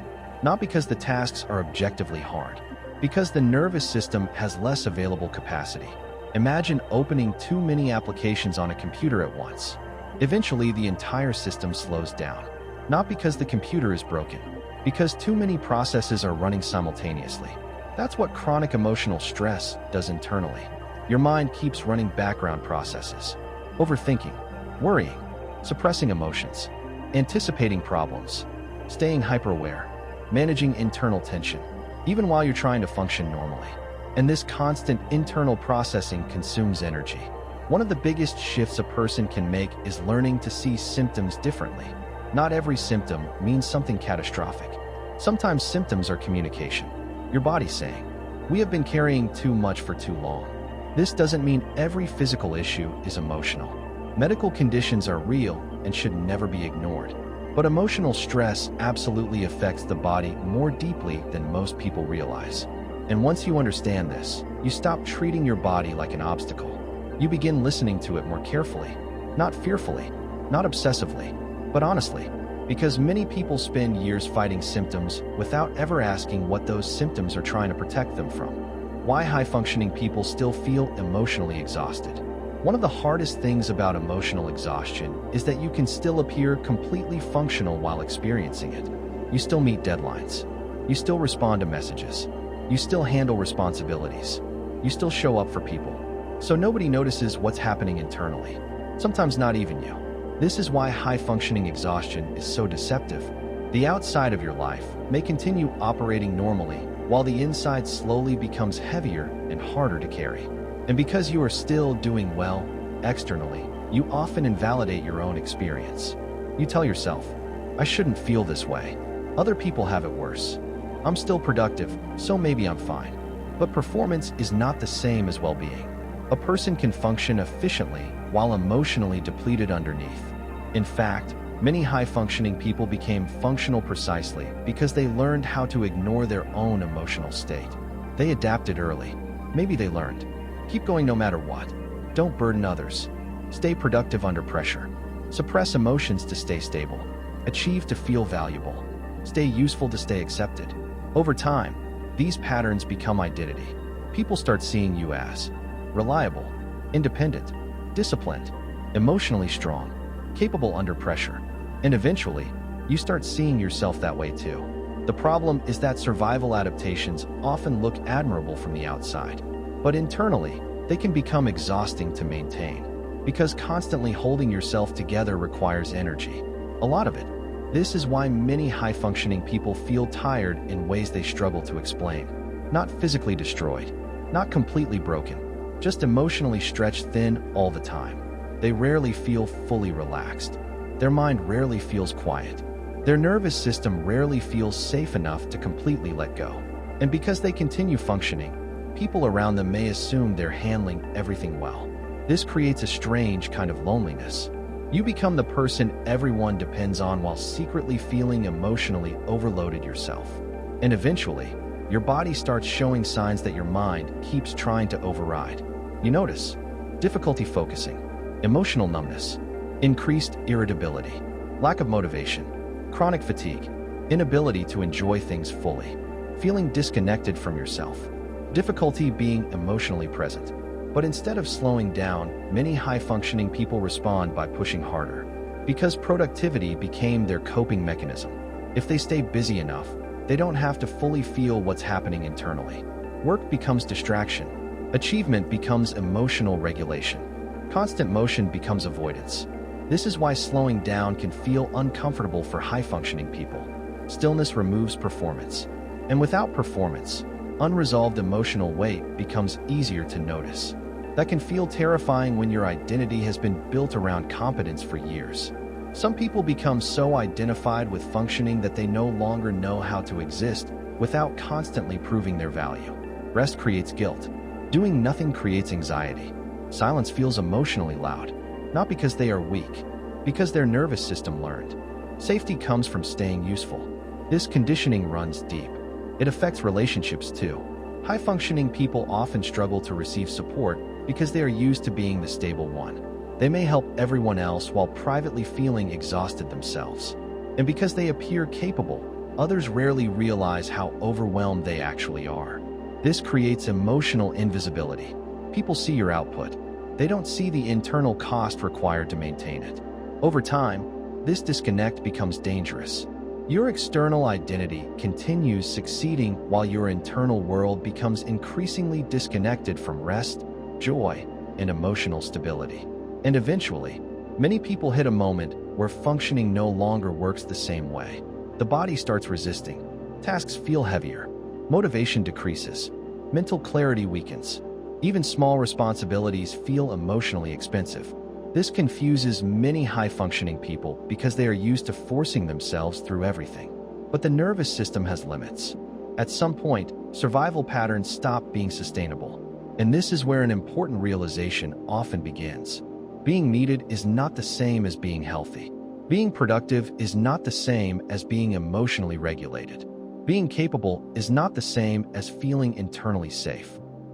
Not because the tasks are objectively hard, because the nervous system has less available capacity. Imagine opening too many applications on a computer at once. Eventually, the entire system slows down. Not because the computer is broken, because too many processes are running simultaneously. That's what chronic emotional stress does internally. Your mind keeps running background processes, overthinking, worrying, suppressing emotions, anticipating problems, staying hyper-aware, managing internal tension, even while you're trying to function normally. And this constant internal processing consumes energy. One of the biggest shifts a person can make is learning to see symptoms differently. Not every symptom means something catastrophic. Sometimes symptoms are communication. Your body saying, "We have been carrying too much for too long." This doesn't mean every physical issue is emotional. Medical conditions are real and should never be ignored. But emotional stress absolutely affects the body more deeply than most people realize. And once you understand this, you stop treating your body like an obstacle. You begin listening to it more carefully, not fearfully, not obsessively, but honestly. Because many people spend years fighting symptoms without ever asking what those symptoms are trying to protect them from. Why high-functioning people still feel emotionally exhausted. One of the hardest things about emotional exhaustion is that you can still appear completely functional while experiencing it. You still meet deadlines. You still respond to messages. You still handle responsibilities. You still show up for people. So nobody notices what's happening internally. Sometimes not even you. This is why high-functioning exhaustion is so deceptive. The outside of your life may continue operating normally, while the inside slowly becomes heavier and harder to carry. And because you are still doing well externally, you often invalidate your own experience. You tell yourself, "I shouldn't feel this way. Other people have it worse. I'm still productive, so maybe I'm fine." But performance is not the same as well-being. A person can function efficiently while emotionally depleted underneath. In fact, many high-functioning people became functional precisely because they learned how to ignore their own emotional state. They adapted early. Maybe they learned, keep going no matter what. Don't burden others. Stay productive under pressure. Suppress emotions to stay stable. Achieve to feel valuable. Stay useful to stay accepted. Over time, these patterns become identity. People start seeing you as reliable, independent, disciplined, emotionally strong. capable under pressure. And eventually, you start seeing yourself that way too. The problem is that survival adaptations often look admirable from the outside, but internally, they can become exhausting to maintain, because constantly holding yourself together requires energy, a lot of it. This is why many high-functioning people feel tired in ways they struggle to explain. Not physically destroyed, not completely broken, just emotionally stretched thin all the time. They rarely feel fully relaxed. Their mind rarely feels quiet. Their nervous system rarely feels safe enough to completely let go. And because they continue functioning, people around them may assume they're handling everything well. This creates a strange kind of loneliness. You become the person everyone depends on while secretly feeling emotionally overloaded yourself. And eventually, your body starts showing signs that your mind keeps trying to override. You notice difficulty focusing, emotional numbness, increased irritability, lack of motivation, chronic fatigue, inability to enjoy things fully, feeling disconnected from yourself, difficulty being emotionally present. But instead of slowing down, many high-functioning people respond by pushing harder, because productivity became their coping mechanism. If they stay busy enough, they don't have to fully feel what's happening internally. Work becomes distraction. Achievement becomes emotional regulation. Constant motion becomes avoidance. This is why slowing down can feel uncomfortable for high-functioning people. Stillness removes performance. And without performance, unresolved emotional weight becomes easier to notice. That can feel terrifying when your identity has been built around competence for years. Some people become so identified with functioning that they no longer know how to exist without constantly proving their value. Rest creates guilt. Doing nothing creates anxiety. Silence feels emotionally loud, not because they are weak, because their nervous system learned. Safety comes from staying useful. This conditioning runs deep. It affects relationships too. High-functioning people often struggle to receive support because they are used to being the stable one. They may help everyone else while privately feeling exhausted themselves. And because they appear capable, others rarely realize how overwhelmed they actually are. This creates emotional invisibility. People see your output. They don't see the internal cost required to maintain it. Over time, this disconnect becomes dangerous. Your external identity continues succeeding while your internal world becomes increasingly disconnected from rest, joy, and emotional stability. And eventually, many people hit a moment where functioning no longer works the same way. The body starts resisting. Tasks feel heavier. Motivation decreases. Mental clarity weakens. Even small responsibilities feel emotionally expensive. This confuses many high-functioning people because they are used to forcing themselves through everything. But the nervous system has limits. At some point, survival patterns stop being sustainable. And this is where an important realization often begins. Being needed is not the same as being healthy. Being productive is not the same as being emotionally regulated. Being capable is not the same as feeling internally safe.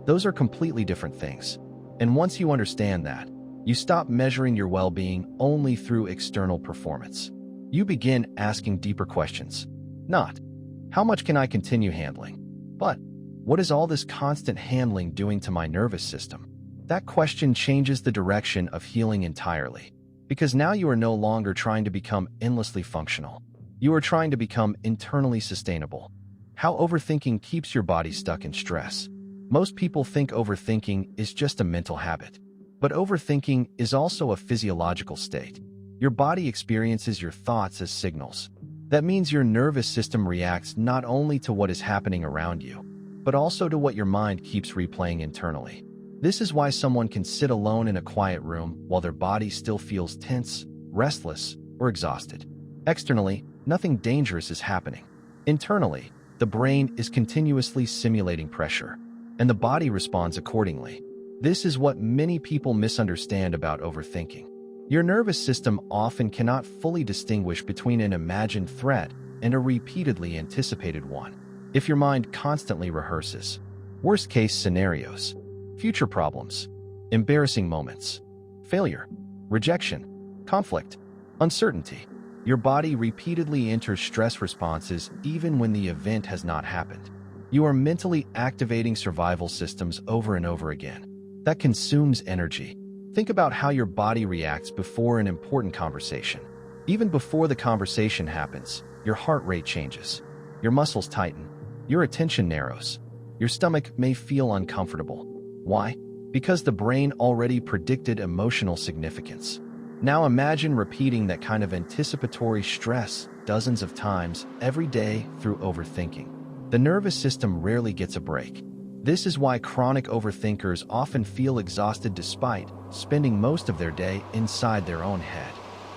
Those are completely different things. And once you understand that, you stop measuring your well-being only through external performance. You begin asking deeper questions. Not, how much can I continue handling? But, what is all this constant handling doing to my nervous system? That question changes the direction of healing entirely. Because now you are no longer trying to become endlessly functional. You are trying to become internally sustainable. How overthinking keeps your body stuck in stress. Most people think overthinking is just a mental habit. But overthinking is also a physiological state. Your body experiences your thoughts as signals. That means your nervous system reacts not only to what is happening around you, but also to what your mind keeps replaying internally. This is why someone can sit alone in a quiet room while their body still feels tense, restless, or exhausted. Externally, nothing dangerous is happening. Internally, the brain is continuously simulating pressure, and the body responds accordingly. This is what many people misunderstand about overthinking. Your nervous system often cannot fully distinguish between an imagined threat and a repeatedly anticipated one. If your mind constantly rehearses worst-case scenarios, future problems, embarrassing moments, failure, rejection, conflict, uncertainty, your body repeatedly enters stress responses even when the event has not happened. You are mentally activating survival systems over and over again. That consumes energy. Think about how your body reacts before an important conversation. Even before the conversation happens, your heart rate changes. Your muscles tighten. Your attention narrows. Your stomach may feel uncomfortable. Why? Because the brain already predicted emotional significance. Now imagine repeating that kind of anticipatory stress dozens of times every day through overthinking. The nervous system rarely gets a break. This is why chronic overthinkers often feel exhausted despite spending most of their day inside their own head.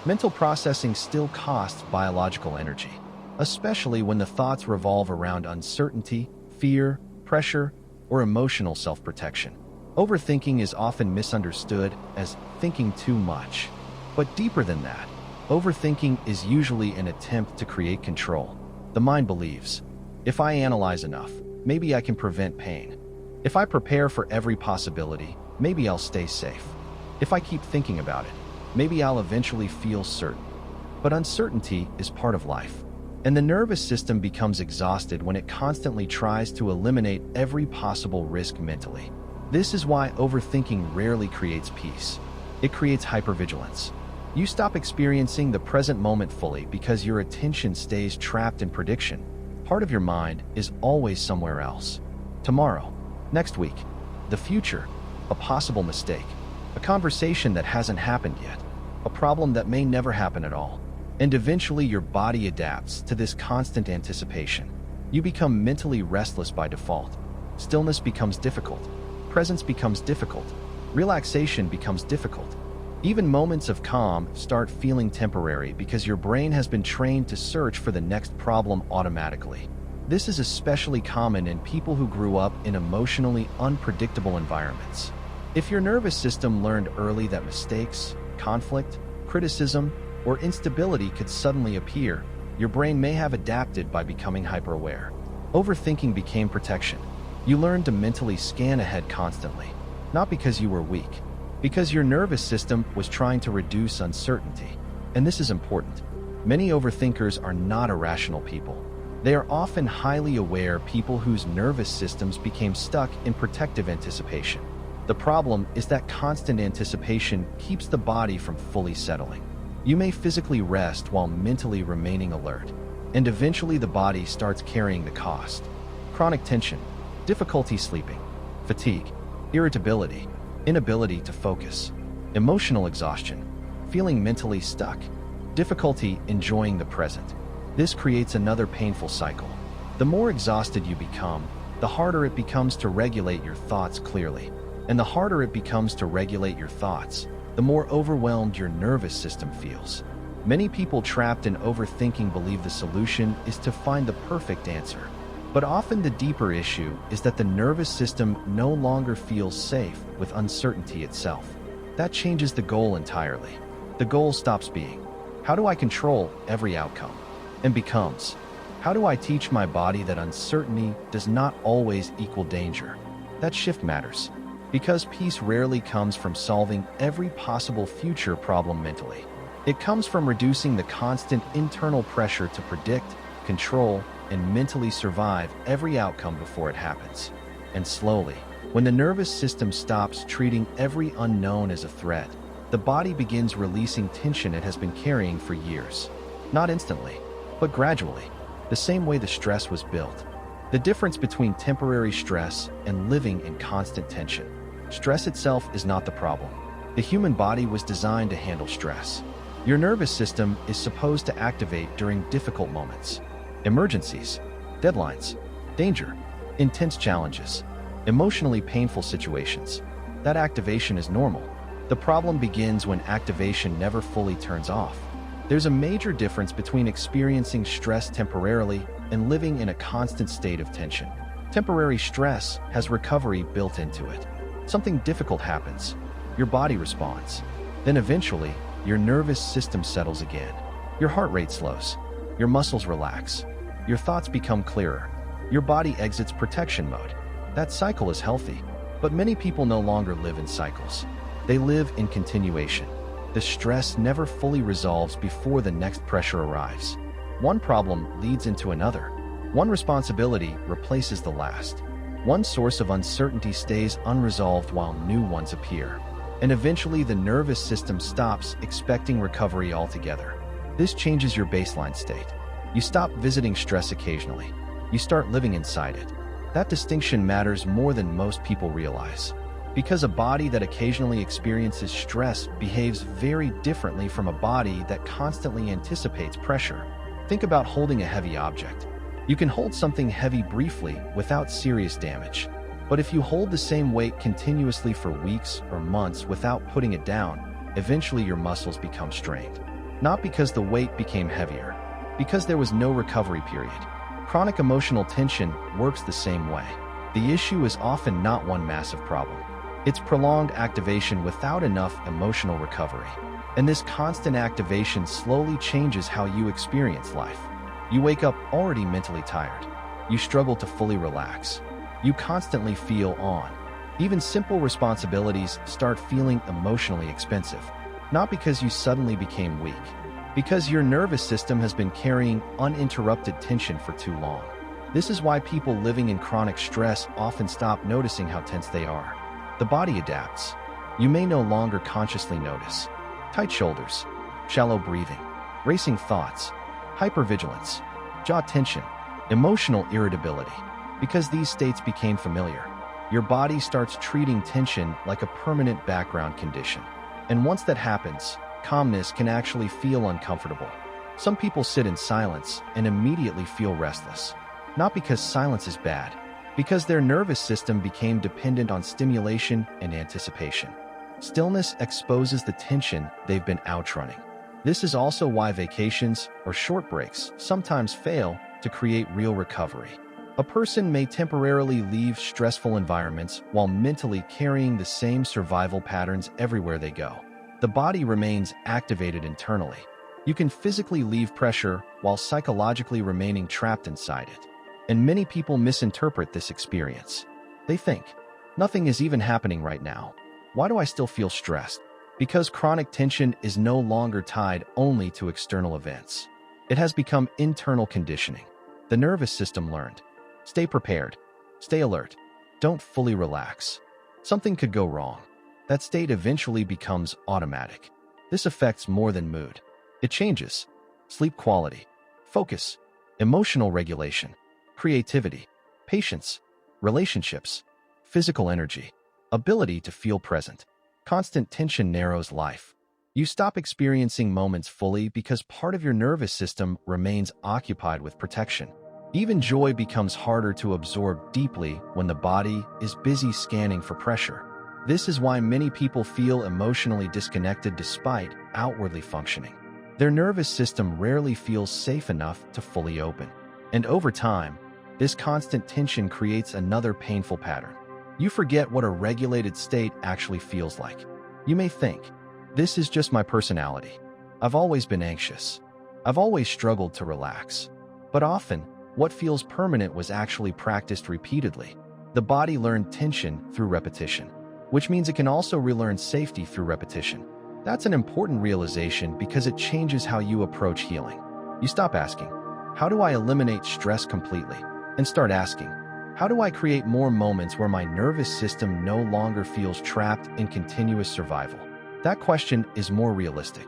Mental processing still costs biological energy, especially when the thoughts revolve around uncertainty, fear, pressure, or emotional self-protection. Overthinking is often misunderstood as thinking too much. But deeper than that, overthinking is usually an attempt to create control. The mind believes, if I analyze enough, maybe I can prevent pain. If I prepare for every possibility, maybe I'll stay safe. If I keep thinking about it, maybe I'll eventually feel certain. But uncertainty is part of life, and the nervous system becomes exhausted when it constantly tries to eliminate every possible risk mentally. This is why overthinking rarely creates peace. It creates hypervigilance. You stop experiencing the present moment fully because your attention stays trapped in prediction. Part of your mind is always somewhere else. Tomorrow, next week, the future, a possible mistake, a conversation that hasn't happened yet, a problem that may never happen at all. And eventually your body adapts to this constant anticipation. You become mentally restless by default. Stillness becomes difficult. Presence becomes difficult. Relaxation becomes difficult. Even moments of calm start feeling temporary because your brain has been trained to search for the next problem automatically. This is especially common in people who grew up in emotionally unpredictable environments. If your nervous system learned early that mistakes, conflict, criticism, or instability could suddenly appear, your brain may have adapted by becoming hyper-aware. Overthinking became protection. You learned to mentally scan ahead constantly, not because you were weak, because your nervous system was trying to reduce uncertainty. And this is important. Many overthinkers are not irrational people. They are often highly aware people whose nervous systems became stuck in protective anticipation. The problem is that constant anticipation keeps the body from fully settling. You may physically rest while mentally remaining alert, and eventually the body starts carrying the cost. Chronic tension, difficulty sleeping, fatigue, irritability, inability to focus, emotional exhaustion, feeling mentally stuck, difficulty enjoying the present. This creates another painful cycle. The more exhausted you become, the harder it becomes to regulate your thoughts clearly. And the harder it becomes to regulate your thoughts, the more overwhelmed your nervous system feels. Many people trapped in overthinking believe the solution is to find the perfect answer. But often the deeper issue is that the nervous system no longer feels safe with uncertainty itself. That changes the goal entirely. The goal stops being, how do I control every outcome? And becomes, how do I teach my body that uncertainty does not always equal danger? That shift matters, because peace rarely comes from solving every possible future problem mentally. It comes from reducing the constant internal pressure to predict, control, and mentally survive every outcome before it happens. And slowly, when the nervous system stops treating every unknown as a threat, the body begins releasing tension it has been carrying for years. Not instantly, but gradually, the same way the stress was built. The difference between temporary stress and living in constant tension. Stress itself is not the problem. The human body was designed to handle stress. Your nervous system is supposed to activate during difficult moments. Emergencies, deadlines, danger, intense challenges, emotionally painful situations. That activation is normal. The problem begins when activation never fully turns off. There's a major difference between experiencing stress temporarily and living in a constant state of tension. Temporary stress has recovery built into it. Something difficult happens, your body responds. Then eventually, your nervous system settles again. Your heart rate slows, your muscles relax, your thoughts become clearer, your body exits protection mode. That cycle is healthy, but many people no longer live in cycles. They live in continuation. The stress never fully resolves before the next pressure arrives. One problem leads into another. One responsibility replaces the last. One source of uncertainty stays unresolved while new ones appear. And eventually the nervous system stops expecting recovery altogether. This changes your baseline state. You stop visiting stress occasionally. You start living inside it. That distinction matters more than most people realize. Because a body that occasionally experiences stress behaves very differently from a body that constantly anticipates pressure. Think about holding a heavy object. You can hold something heavy briefly without serious damage. But if you hold the same weight continuously for weeks or months without putting it down, eventually your muscles become strained. Not because the weight became heavier, because there was no recovery period. Chronic emotional tension works the same way. The issue is often not one massive problem. It's prolonged activation without enough emotional recovery. And this constant activation slowly changes how you experience life. You wake up already mentally tired. You struggle to fully relax. You constantly feel on. Even simple responsibilities start feeling emotionally expensive. Not because you suddenly became weak, because your nervous system has been carrying uninterrupted tension for too long. This is why people living in chronic stress often stop noticing how tense they are. The body adapts. You may no longer consciously notice. Tight shoulders, shallow breathing, racing thoughts, hypervigilance, jaw tension, emotional irritability. Because these states became familiar, your body starts treating tension like a permanent background condition. And once that happens, calmness can actually feel uncomfortable. Some people sit in silence and immediately feel restless. Not because silence is bad, because their nervous system became dependent on stimulation and anticipation. Stillness exposes the tension they've been outrunning. This is also why vacations or short breaks sometimes fail to create real recovery. A person may temporarily leave stressful environments while mentally carrying the same survival patterns everywhere they go. The body remains activated internally. You can physically leave pressure while psychologically remaining trapped inside it. And many people misinterpret this experience. They think, nothing is even happening right now. Why do I still feel stressed? Because chronic tension is no longer tied only to external events. It has become internal conditioning. The nervous system learned. Stay prepared. Stay alert. Don't fully relax. Something could go wrong. That state eventually becomes automatic. This affects more than mood. It changes sleep quality, focus, emotional regulation, creativity, patience, relationships, physical energy, ability to feel present. Constant tension narrows life. You stop experiencing moments fully because part of your nervous system remains occupied with protection. Even joy becomes harder to absorb deeply when the body is busy scanning for pressure. This is why many people feel emotionally disconnected despite outwardly functioning. Their nervous system rarely feels safe enough to fully open. And over time, this constant tension creates another painful pattern. You forget what a regulated state actually feels like. You may think, this is just my personality. I've always been anxious. I've always struggled to relax. But often, what feels permanent was actually practiced repeatedly. The body learned tension through repetition, which means it can also relearn safety through repetition. That's an important realization because it changes how you approach healing. You stop asking, how do I eliminate stress completely? And start asking, how do I create more moments where my nervous system no longer feels trapped in continuous survival? That question is more realistic,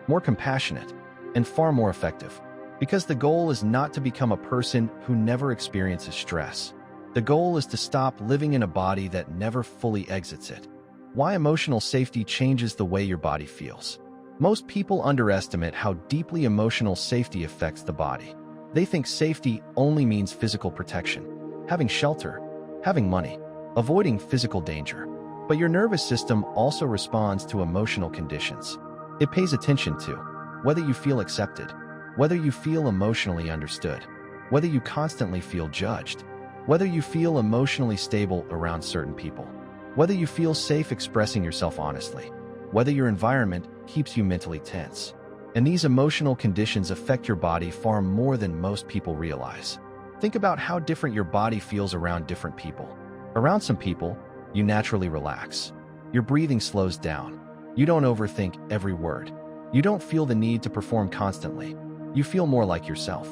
more compassionate, and far more effective. Because the goal is not to become a person who never experiences stress. The goal is to stop living in a body that never fully exits it. Why emotional safety changes the way your body feels. Most people underestimate how deeply emotional safety affects the body. They think safety only means physical protection, having shelter, having money, avoiding physical danger. But your nervous system also responds to emotional conditions. It pays attention to whether you feel accepted, whether you feel emotionally understood, whether you constantly feel judged, whether you feel emotionally stable around certain people, whether you feel safe expressing yourself honestly, whether your environment keeps you mentally tense. And these emotional conditions affect your body far more than most people realize. Think about how different your body feels around different people. Around some people, you naturally relax. Your breathing slows down. You don't overthink every word. You don't feel the need to perform constantly. You feel more like yourself.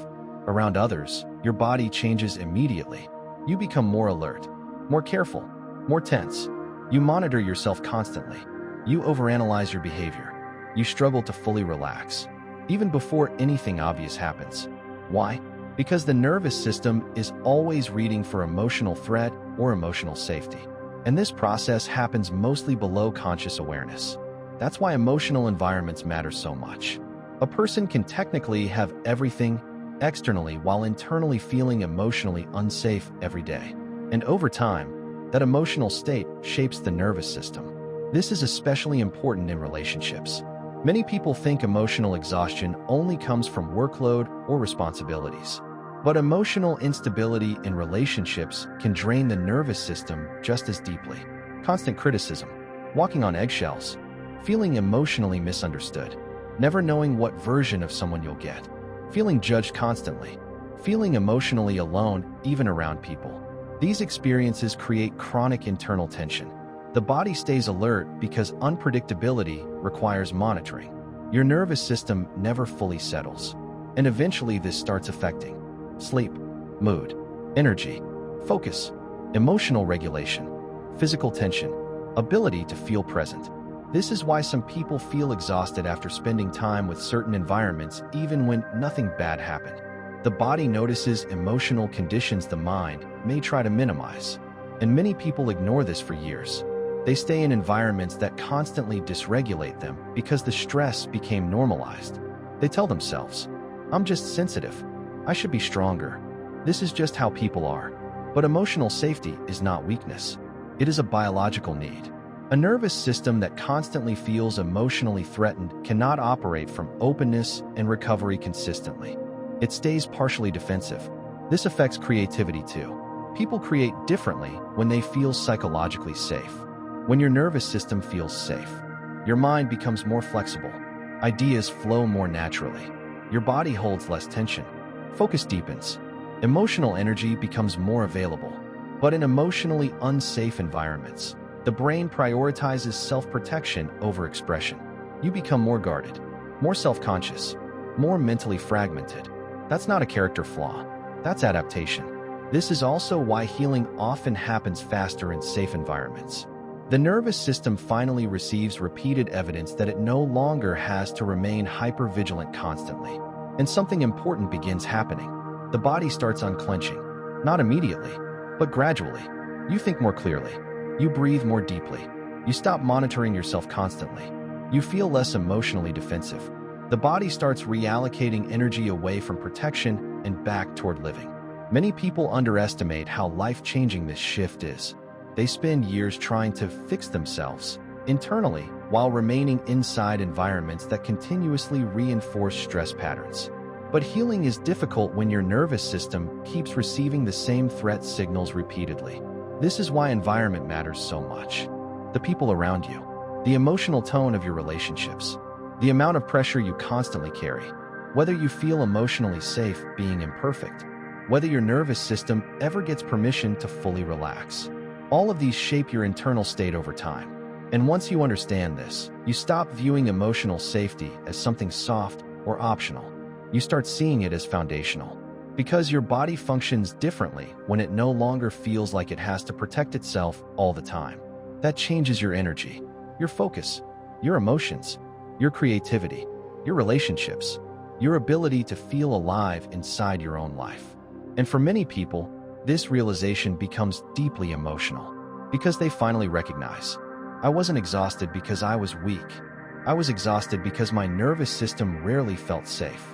Around others, your body changes immediately. You become more alert, more careful, more tense. You monitor yourself constantly. You overanalyze your behavior. You struggle to fully relax, even before anything obvious happens. Why? Because the nervous system is always reading for emotional threat or emotional safety. And this process happens mostly below conscious awareness. That's why emotional environments matter so much. A person can technically have everything externally while internally feeling emotionally unsafe every day. And over time, that emotional state shapes the nervous system. This is especially important in relationships. Many people think emotional exhaustion only comes from workload or responsibilities. But emotional instability in relationships can drain the nervous system just as deeply. Constant criticism, walking on eggshells, feeling emotionally misunderstood, never knowing what version of someone you'll get, feeling judged constantly, feeling emotionally alone even around people. These experiences create chronic internal tension. The body stays alert because unpredictability requires monitoring. Your nervous system never fully settles, and eventually this starts affecting sleep, mood, energy, focus, emotional regulation, physical tension, ability to feel present. This is why some people feel exhausted after spending time with certain environments even when nothing bad happened. The body notices emotional conditions the mind may try to minimize, and many people ignore this for years. They stay in environments that constantly dysregulate them because the stress became normalized. They tell themselves, "I'm just sensitive. I should be stronger. This is just how people are." But emotional safety is not weakness. It is a biological need. A nervous system that constantly feels emotionally threatened cannot operate from openness and recovery consistently. It stays partially defensive. This affects creativity too. People create differently when they feel psychologically safe. When your nervous system feels safe, your mind becomes more flexible. Ideas flow more naturally. Your body holds less tension. Focus deepens. Emotional energy becomes more available. But in emotionally unsafe environments, the brain prioritizes self-protection over expression. You become more guarded, more self-conscious, more mentally fragmented. That's not a character flaw. That's adaptation. This is also why healing often happens faster in safe environments. The nervous system finally receives repeated evidence that it no longer has to remain hypervigilant constantly. And something important begins happening. The body starts unclenching, not immediately, but gradually. You think more clearly. You breathe more deeply. You stop monitoring yourself constantly. You feel less emotionally defensive. The body starts reallocating energy away from protection and back toward living. Many people underestimate how life-changing this shift is. They spend years trying to fix themselves internally while remaining inside environments that continuously reinforce stress patterns. But healing is difficult when your nervous system keeps receiving the same threat signals repeatedly. This is why environment matters so much. The people around you, the emotional tone of your relationships, the amount of pressure you constantly carry, whether you feel emotionally safe being imperfect, whether your nervous system ever gets permission to fully relax. All of these shape your internal state over time. And once you understand this, you stop viewing emotional safety as something soft or optional. You start seeing it as foundational. Because your body functions differently when it no longer feels like it has to protect itself all the time. That changes your energy, your focus, your emotions, your creativity, your relationships, your ability to feel alive inside your own life. And for many people, this realization becomes deeply emotional because they finally recognize, I wasn't exhausted because I was weak. I was exhausted because my nervous system rarely felt safe.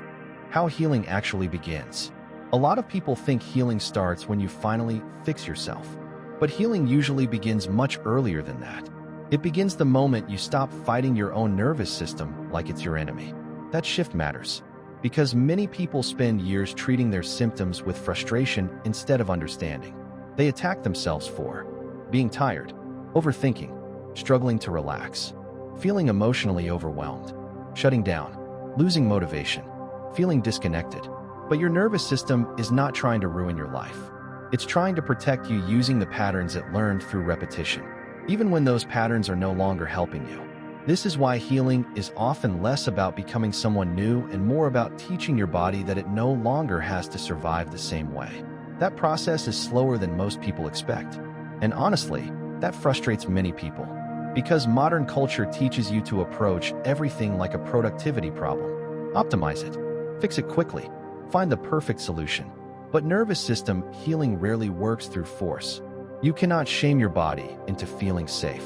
How healing actually begins. A lot of people think healing starts when you finally fix yourself. But healing usually begins much earlier than that. It begins the moment you stop fighting your own nervous system like it's your enemy. That shift matters, because many people spend years treating their symptoms with frustration instead of understanding. They attack themselves for being tired, overthinking, struggling to relax, feeling emotionally overwhelmed, shutting down, losing motivation, feeling disconnected. But your nervous system is not trying to ruin your life. It's trying to protect you using the patterns it learned through repetition, even when those patterns are no longer helping you. This is why healing is often less about becoming someone new and more about teaching your body that it no longer has to survive the same way. That process is slower than most people expect. And honestly, that frustrates many people, Because modern culture teaches you to approach everything like a productivity problem. Optimize it. Fix it quickly. Find the perfect solution. But nervous system healing rarely works through force. You cannot shame your body into feeling safe.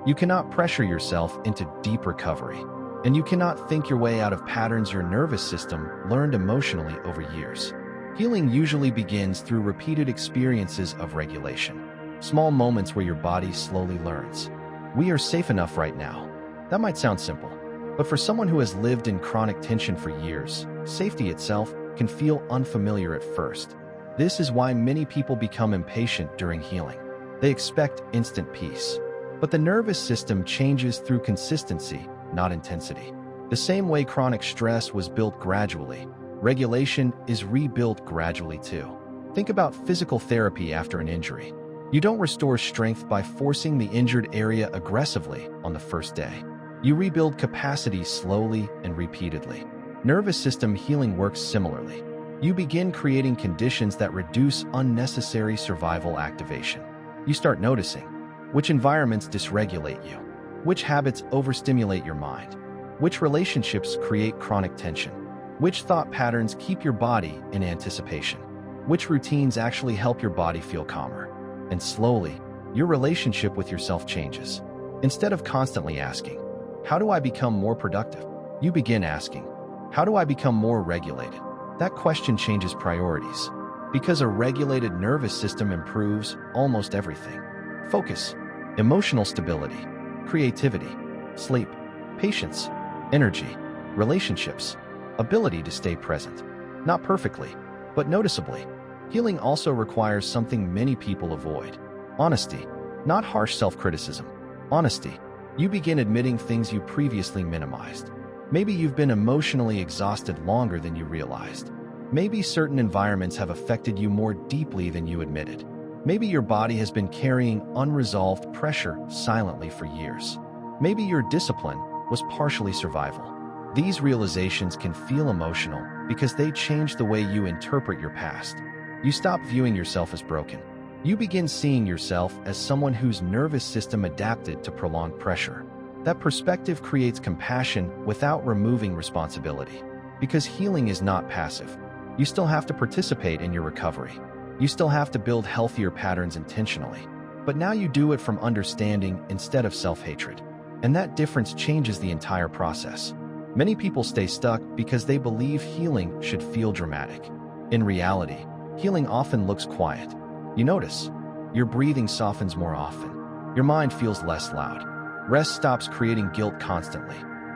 You cannot pressure yourself into deep recovery. And you cannot think your way out of patterns your nervous system learned emotionally over years. Healing usually begins through repeated experiences of regulation. Small moments where your body slowly learns. We are safe enough right now. That might sound simple, but for someone who has lived in chronic tension for years, safety itself can feel unfamiliar at first. This is why many people become impatient during healing. They expect instant peace. But the nervous system changes through consistency, not intensity. The same way chronic stress was built gradually, regulation is rebuilt gradually too. Think about physical therapy after an injury. You don't restore strength by forcing the injured area aggressively on the first day. You rebuild capacity slowly and repeatedly. Nervous system healing works similarly. You begin creating conditions that reduce unnecessary survival activation. You start noticing which environments dysregulate you, which habits overstimulate your mind, which relationships create chronic tension, which thought patterns keep your body in anticipation, which routines actually help your body feel calmer. And slowly, your relationship with yourself changes. Instead of constantly asking, "How do I become more productive?" you begin asking, "How do I become more regulated?" That question changes priorities, because a regulated nervous system improves almost everything. Focus, emotional stability, creativity, sleep, patience, energy, relationships, ability to stay present. Not perfectly, but noticeably. Healing also requires something many people avoid. Honesty, not harsh self-criticism. Honesty. You begin admitting things you previously minimized. Maybe you've been emotionally exhausted longer than you realized. Maybe certain environments have affected you more deeply than you admitted. Maybe your body has been carrying unresolved pressure silently for years. Maybe your discipline was partially survival. These realizations can feel emotional because they change the way you interpret your past. You stop viewing yourself as broken. You begin seeing yourself as someone whose nervous system adapted to prolonged pressure. That perspective creates compassion without removing responsibility. Because healing is not passive. You still have to participate in your recovery. You still have to build healthier patterns intentionally. But now you do it from understanding instead of self-hatred. And that difference changes the entire process. Many people stay stuck because they believe healing should feel dramatic. In reality, healing often looks quiet. You notice, your breathing softens more often. Your mind feels less loud. Rest stops creating guilt constantly.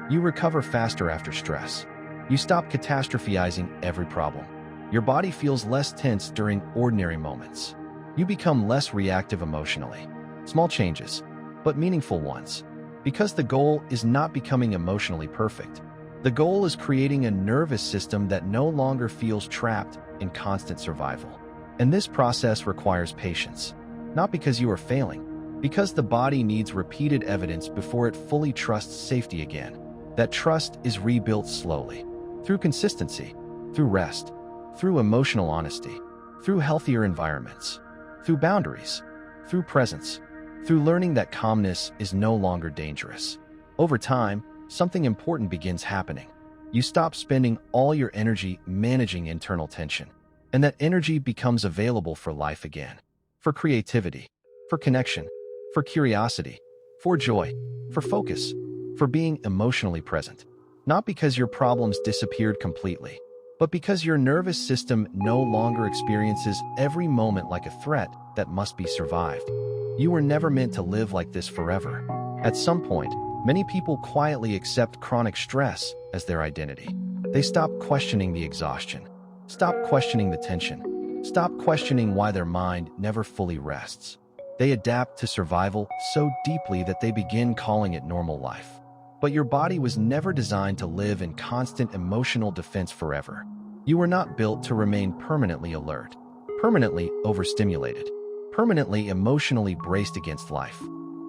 You recover faster after stress. You stop catastrophizing every problem. Your body feels less tense during ordinary moments. You become less reactive emotionally. Small changes, but meaningful ones. Because the goal is not becoming emotionally perfect. The goal is creating a nervous system that no longer feels trapped in constant survival. And this process requires patience. Not because you are failing, because the body needs repeated evidence before it fully trusts safety again. That trust is rebuilt slowly. Through consistency, through rest, through emotional honesty, through healthier environments, through boundaries, through presence, through learning that calmness is no longer dangerous. Over time, something important begins happening. You stop spending all your energy managing internal tension, and that energy becomes available for life again, for creativity, for connection, for curiosity, for joy, for focus, for being emotionally present. Not because your problems disappeared completely, but because your nervous system no longer experiences every moment like a threat that must be survived. You were never meant to live like this forever. At some point, many people quietly accept chronic stress as their identity. They stop questioning the exhaustion, stop questioning the tension, stop questioning why their mind never fully rests. They adapt to survival so deeply that they begin calling it normal life. But your body was never designed to live in constant emotional defense forever. You were not built to remain permanently alert, permanently overstimulated, permanently emotionally braced against life.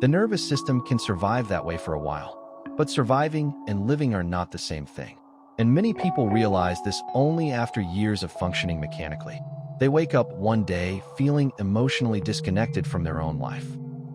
The nervous system can survive that way for a while, but surviving and living are not the same thing. And many people realize this only after years of functioning mechanically. They wake up one day feeling emotionally disconnected from their own life.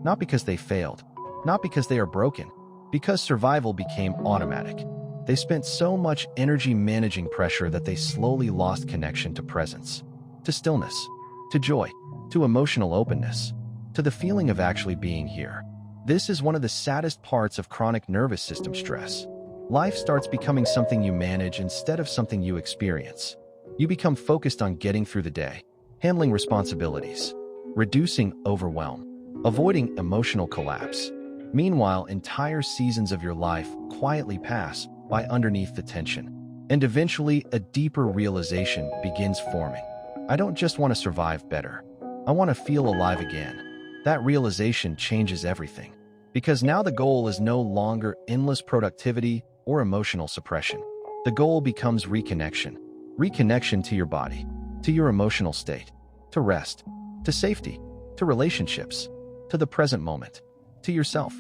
Not because they failed, Not because they are broken, because survival became automatic. They spent so much energy managing pressure that they slowly lost connection to presence, to stillness, to joy, to emotional openness, to the feeling of actually being here. This is one of the saddest parts of chronic nervous system stress. Life starts becoming something you manage instead of something you experience. You become focused on getting through the day, handling responsibilities, reducing overwhelm, avoiding emotional collapse. Meanwhile, entire seasons of your life quietly pass by underneath the tension. And eventually, a deeper realization begins forming. I don't just want to survive better. I want to feel alive again. That realization changes everything. Because now the goal is no longer endless productivity or emotional suppression. The goal becomes reconnection. Reconnection to your body, to your emotional state, to rest, to safety, to relationships, to the present moment, to yourself.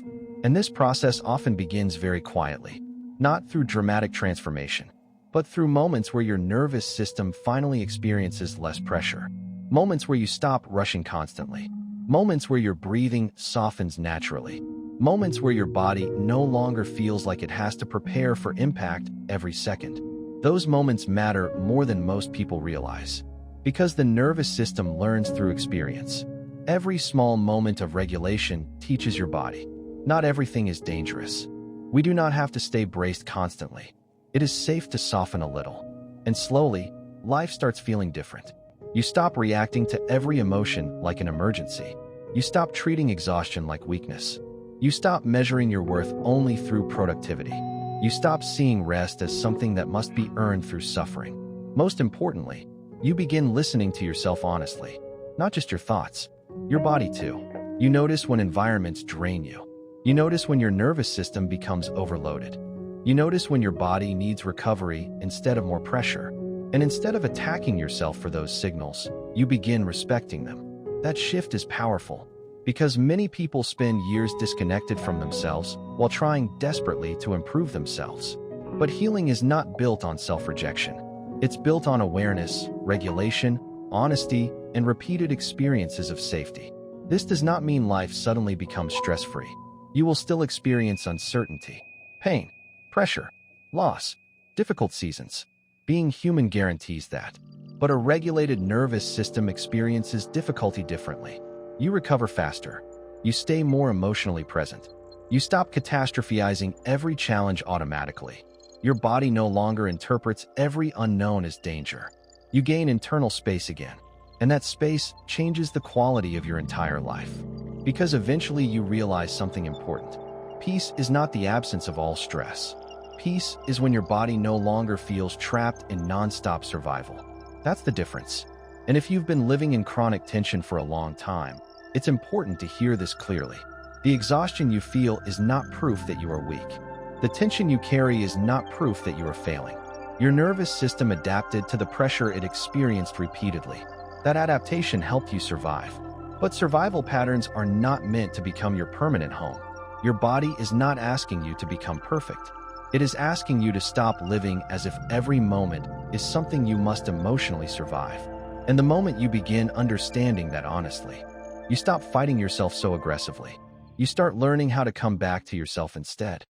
And this process often begins very quietly, not through dramatic transformation, but through moments where your nervous system finally experiences less pressure. Moments where you stop rushing constantly. Moments where your breathing softens naturally. Moments where your body no longer feels like it has to prepare for impact every second. Those moments matter more than most people realize, because the nervous system learns through experience. Every small moment of regulation teaches your body. Not everything is dangerous. We do not have to stay braced constantly. It is safe to soften a little. And slowly, life starts feeling different. You stop reacting to every emotion like an emergency. You stop treating exhaustion like weakness. You stop measuring your worth only through productivity. You stop seeing rest as something that must be earned through suffering. Most importantly, you begin listening to yourself honestly. Not just your thoughts, your body too. You notice when environments drain you. You notice when your nervous system becomes overloaded. You notice when your body needs recovery instead of more pressure. And instead of attacking yourself for those signals, you begin respecting them. That shift is powerful, because many people spend years disconnected from themselves while trying desperately to improve themselves. But healing is not built on self-rejection. It's built on awareness, regulation, honesty, and repeated experiences of safety. This does not mean life suddenly becomes stress-free. You will still experience uncertainty, pain, pressure, loss, difficult seasons. Being human guarantees that. But a regulated nervous system experiences difficulty differently. You recover faster. You stay more emotionally present. You stop catastrophizing every challenge automatically. Your body no longer interprets every unknown as danger. You gain internal space again. And that space changes the quality of your entire life. Because eventually you realize something important. Peace is not the absence of all stress. Peace is when your body no longer feels trapped in non-stop survival. That's the difference. And if you've been living in chronic tension for a long time, it's important to hear this clearly. The exhaustion you feel is not proof that you are weak. The tension you carry is not proof that you are failing. Your nervous system adapted to the pressure it experienced repeatedly. That adaptation helped you survive. But survival patterns are not meant to become your permanent home. Your body is not asking you to become perfect. It is asking you to stop living as if every moment is something you must emotionally survive. And the moment you begin understanding that honestly, you stop fighting yourself so aggressively. You start learning how to come back to yourself instead.